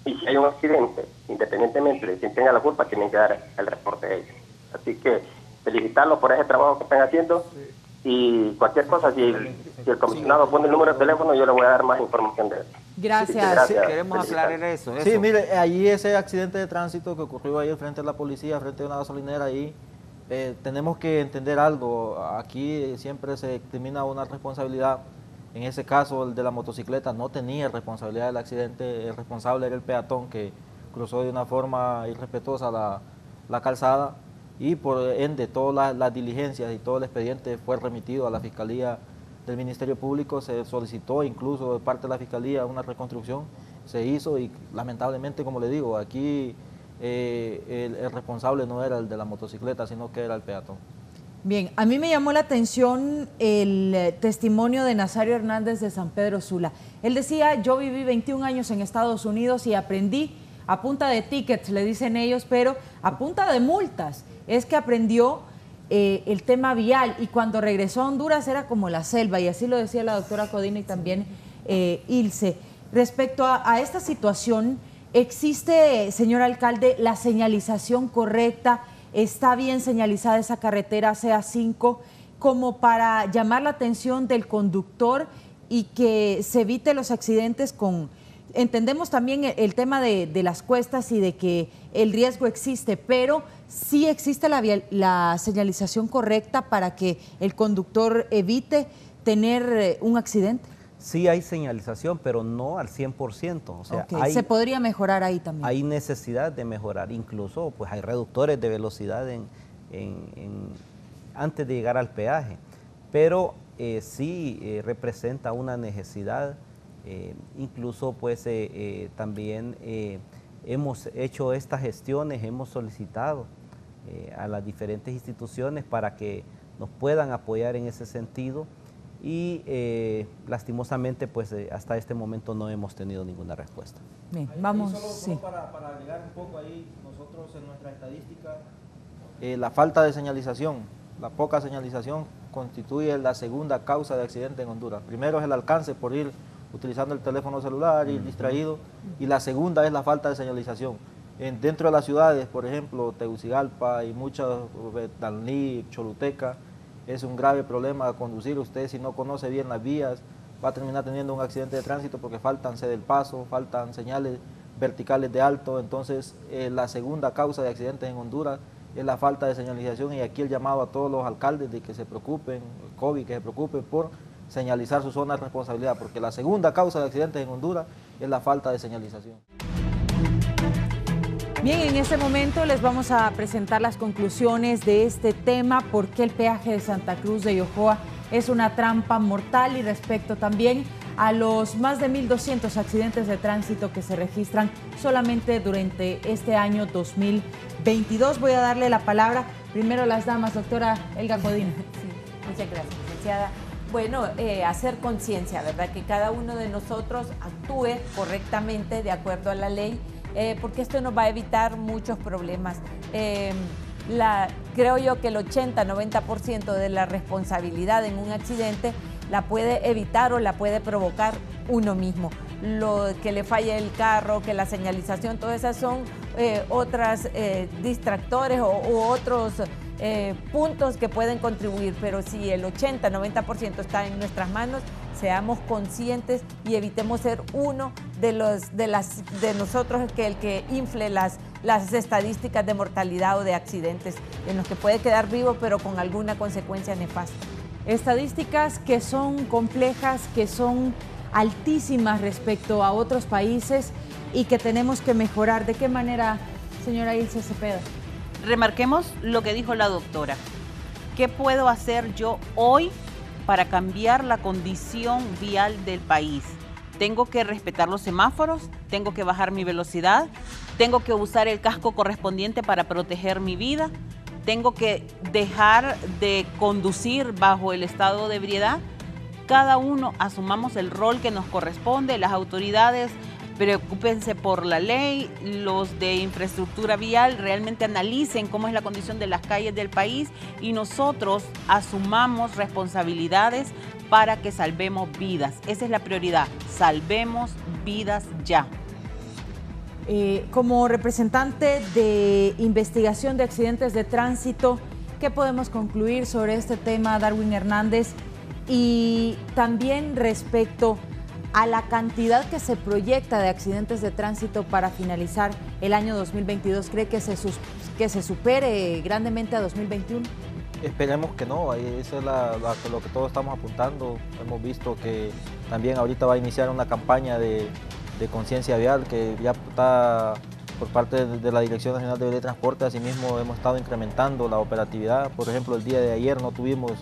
S11: y si hay un accidente, independientemente de quién tenga la culpa, tienen que dar el reporte a ellos. Así que felicitarlos por ese trabajo que están haciendo, y cualquier cosa, si el comisionado pone el número de teléfono, yo le voy a dar más información de eso.
S3: Gracias.
S6: Sí, queremos aclarar eso.
S7: Sí, mire, allí ese accidente de tránsito que ocurrió ahí frente a la policía, frente a una gasolinera ahí, tenemos que entender algo. Aquí siempre se determina una responsabilidad. En ese caso, el de la motocicleta no tenía responsabilidad del accidente. El responsable era el peatón que cruzó de una forma irrespetuosa la calzada, y por ende todas las diligencias y todo el expediente fue remitido a la Fiscalía del Ministerio Público. Se solicitó incluso de parte de la Fiscalía una reconstrucción, se hizo, y lamentablemente, como le digo, aquí el responsable no era el de la motocicleta, sino que era el peatón.
S3: Bien, a mí me llamó la atención el testimonio de Nazario Hernández de San Pedro Sula. Él decía: yo viví 21 años en Estados Unidos y aprendí a punta de tickets, le dicen ellos, pero a punta de multas. Es que aprendió el tema vial, y cuando regresó a Honduras era como la selva, y así lo decía la doctora Codina y también Ilse. Respecto a esta situación, ¿existe, señor alcalde, la señalización correcta? ¿Está bien señalizada esa carretera CA5 como para llamar la atención del conductor y que se evite los accidentes con... Entendemos también el tema de las cuestas y de que el riesgo existe, pero sí existe la señalización correcta para que el conductor evite tener un accidente.
S5: Sí hay señalización, pero no al 100%. O sea,
S3: se podría mejorar ahí también.
S5: Hay necesidad de mejorar. Incluso pues hay reductores de velocidad antes de llegar al peaje. Pero sí representa una necesidad. Incluso pues también hemos hecho estas gestiones, hemos solicitado a las diferentes instituciones para que nos puedan apoyar en ese sentido, y lastimosamente pues hasta este momento no hemos tenido ninguna respuesta.
S3: Bien, vamos.
S7: Solo para agregar un poco ahí, nosotros en nuestra estadística, la falta de señalización, la poca señalización constituye la segunda causa de accidente en Honduras. Primero es el alcance por ir utilizando el teléfono celular y distraído, y la segunda es la falta de señalización. Dentro de las ciudades, por ejemplo, Tegucigalpa y muchas, Danlí, Choluteca, es un grave problema conducir. Usted, si no conoce bien las vías, va a terminar teniendo un accidente de tránsito porque faltan ceder el paso, faltan señales verticales de alto. Entonces, la segunda causa de accidentes en Honduras es la falta de señalización, y aquí el llamado a todos los alcaldes de que se preocupen, el COVID, que se preocupen por señalizar su zona de responsabilidad, porque la segunda causa de accidentes en Honduras es la falta de señalización.
S3: Bien, en este momento les vamos a presentar las conclusiones de este tema: por qué el peaje de Santa Cruz de Yojoa es una trampa mortal, y respecto también a los más de 1.200 accidentes de tránsito que se registran solamente durante este año 2022. Voy a darle la palabra primero a las damas, doctora Elga Codina.
S8: Sí, muchas gracias, licenciada. Bueno, hacer conciencia, ¿verdad? Que cada uno de nosotros actúe correctamente de acuerdo a la ley, porque esto nos va a evitar muchos problemas. creo yo que el 80-90% de la responsabilidad en un accidente la puede evitar o la puede provocar uno mismo. Lo que le falle el carro, que la señalización, todas esas son otras distractores u otros puntos que pueden contribuir, pero si el 80-90% está en nuestras manos, seamos conscientes y evitemos ser uno de nosotros que el que infle las estadísticas de mortalidad o de accidentes, en los que puede quedar vivo pero con alguna consecuencia nefasta.
S3: Estadísticas que son complejas, que son altísimas respecto a otros países y que tenemos que mejorar. ¿De qué manera, señora Ilse Cepeda?
S4: Remarquemos lo que dijo la doctora. ¿Qué puedo hacer yo hoy para cambiar la condición vial del país? Tengo que respetar los semáforos, tengo que bajar mi velocidad, tengo que usar el casco correspondiente para proteger mi vida, tengo que dejar de conducir bajo el estado de ebriedad. Cada uno asumamos el rol que nos corresponde, las autoridades preocúpense por la ley, los de infraestructura vial realmente analicen cómo es la condición de las calles del país y nosotros asumamos responsabilidades para que salvemos vidas. Esa es la prioridad, salvemos vidas ya.
S3: Como representante de investigación de accidentes de tránsito, ¿qué podemos concluir sobre este tema, Darwin Hernández? Y también respecto a la cantidad que se proyecta de accidentes de tránsito para finalizar el año 2022, ¿cree que se supere grandemente a 2021?
S7: Esperemos que no, eso es lo que todos estamos apuntando. Hemos visto que también ahorita va a iniciar una campaña de conciencia vial que ya está por parte de la Dirección Nacional de Vialidad y Transporte. Asimismo hemos estado incrementando la operatividad. Por ejemplo, el día de ayer no tuvimos,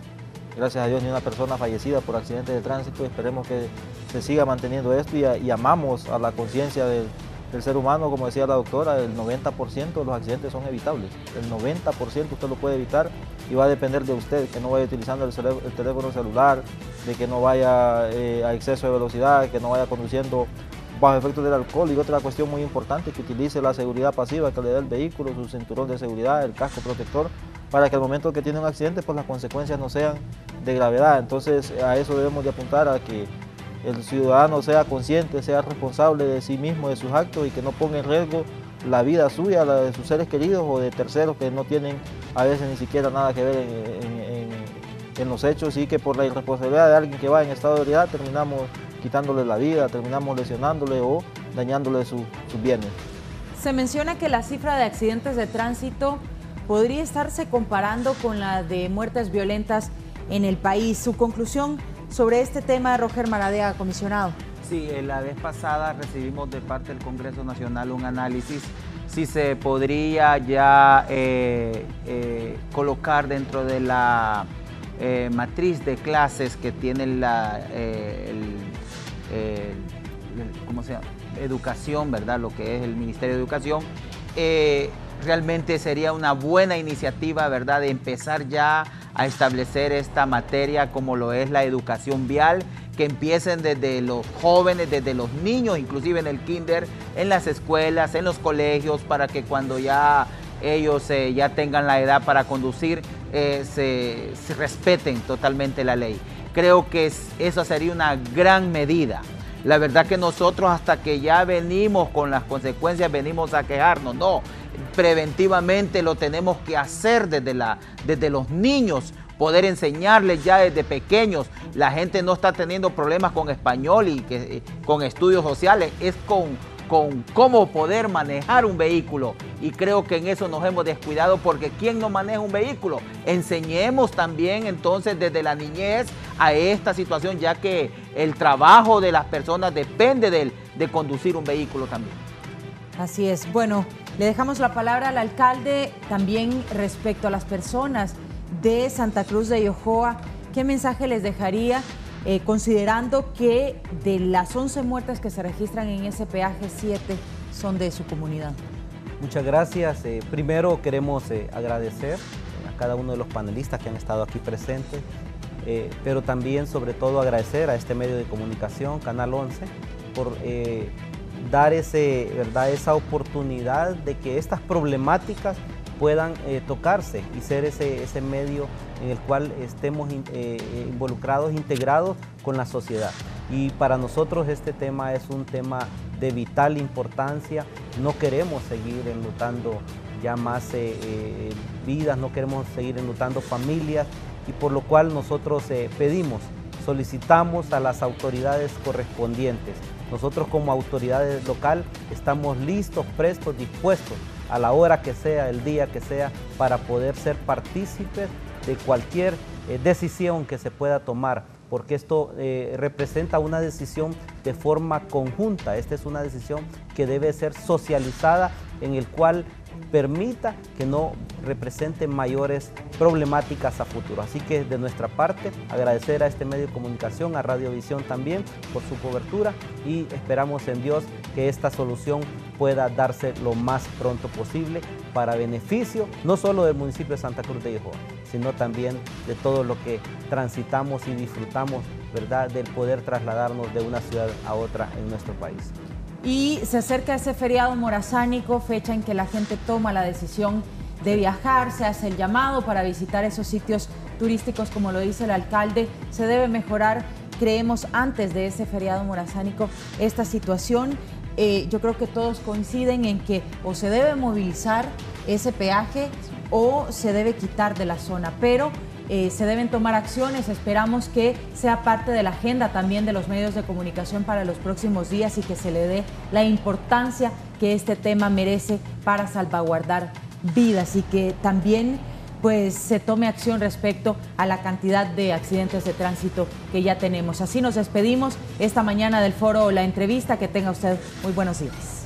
S7: gracias a Dios, ni una persona fallecida por accidentes de tránsito. Esperemos que se siga manteniendo esto y amamos a la conciencia del ser humano. Como decía la doctora, el 90% de los accidentes son evitables. El 90% usted lo puede evitar y va a depender de usted, que no vaya utilizando el teléfono celular, de que no vaya a exceso de velocidad, que no vaya conduciendo bajo efectos del alcohol, y otra cuestión muy importante, que utilice la seguridad pasiva que le da el vehículo, su cinturón de seguridad, el casco protector, para que al momento que tiene un accidente pues las consecuencias no sean de gravedad. Entonces a eso debemos de apuntar, a que el ciudadano sea consciente, sea responsable de sí mismo, de sus actos, y que no ponga en riesgo la vida suya, la de sus seres queridos o de terceros que no tienen a veces ni siquiera nada que ver en los hechos, y que por la irresponsabilidad de alguien que va en estado de ebriedad terminamos quitándole la vida, terminamos lesionándole o dañándole sus bienes.
S3: Se menciona que la cifra de accidentes de tránsito podría estarse comparando con la de muertes violentas en el país. Su conclusión sobre este tema, Roger Maradea, comisionado.
S6: Sí, la vez pasada recibimos de parte del Congreso Nacional un análisis si se podría ya colocar dentro de la matriz de clases que tiene ¿cómo se llama? Educación, ¿verdad? Lo que es el Ministerio de Educación. Realmente sería una buena iniciativa, ¿verdad?, de empezar ya a establecer esta materia como lo es la educación vial, que empiecen desde los jóvenes, desde los niños, inclusive en el kinder, en las escuelas, en los colegios, para que cuando ya ellos ya tengan la edad para conducir, se respeten totalmente la ley. Creo que eso sería una gran medida. La verdad que nosotros, hasta que ya venimos con las consecuencias, venimos a quejarnos. No, preventivamente lo tenemos que hacer desde los niños, poder enseñarles ya desde pequeños. La gente no está teniendo problemas con español y con estudios sociales, es con cómo poder manejar un vehículo, y creo que en eso nos hemos descuidado, porque ¿quién no maneja un vehículo? Enseñemos también entonces desde la niñez a esta situación, ya que el trabajo de las personas depende de conducir un vehículo también.
S3: Así es. Bueno, le dejamos la palabra al alcalde también respecto a las personas de Santa Cruz de Yojoa. ¿Qué mensaje les dejaría? Considerando que de las 11 muertes que se registran en ese peaje, 7 son de su comunidad.
S5: Muchas gracias. Primero queremos agradecer a cada uno de los panelistas que han estado aquí presentes, pero también, sobre todo, agradecer a este medio de comunicación, Canal 11, por dar esa oportunidad de que estas problemáticas puedan tocarse y ser ese medio en el cual estemos involucrados, integrados con la sociedad. Y para nosotros este tema es un tema de vital importancia. No queremos seguir enlutando ya más vidas, no queremos seguir enlutando familias, y por lo cual nosotros solicitamos a las autoridades correspondientes. Nosotros como autoridades local estamos listos, prestos, dispuestos a la hora que sea, el día que sea, para poder ser partícipes de cualquier decisión que se pueda tomar, porque esto representa una decisión de forma conjunta. Esta es una decisión que debe ser socializada, en el cual permita que no represente mayores problemáticas a futuro. Así que de nuestra parte, agradecer a este medio de comunicación, a Radiovisión también, por su cobertura, y esperamos en Dios que esta solución pueda darse lo más pronto posible para beneficio no solo del municipio de Santa Cruz de Yojoa, sino también de todo lo que transitamos y disfrutamos, ¿verdad?, del poder trasladarnos de una ciudad a otra en nuestro país.
S3: Y se acerca ese feriado morazánico, fecha en que la gente toma la decisión de viajar, se hace el llamado para visitar esos sitios turísticos, como lo dice el alcalde. Se debe mejorar, creemos, antes de ese feriado morazánico esta situación. Yo creo que todos coinciden en que o se debe movilizar ese peaje o se debe quitar de la zona, pero se deben tomar acciones. Esperamos que sea parte de la agenda también de los medios de comunicación para los próximos días y que se le dé la importancia que este tema merece para salvaguardar vidas, y que también pues se tome acción respecto a la cantidad de accidentes de tránsito que ya tenemos. Así nos despedimos esta mañana del foro La Entrevista. Que tenga usted muy buenos días.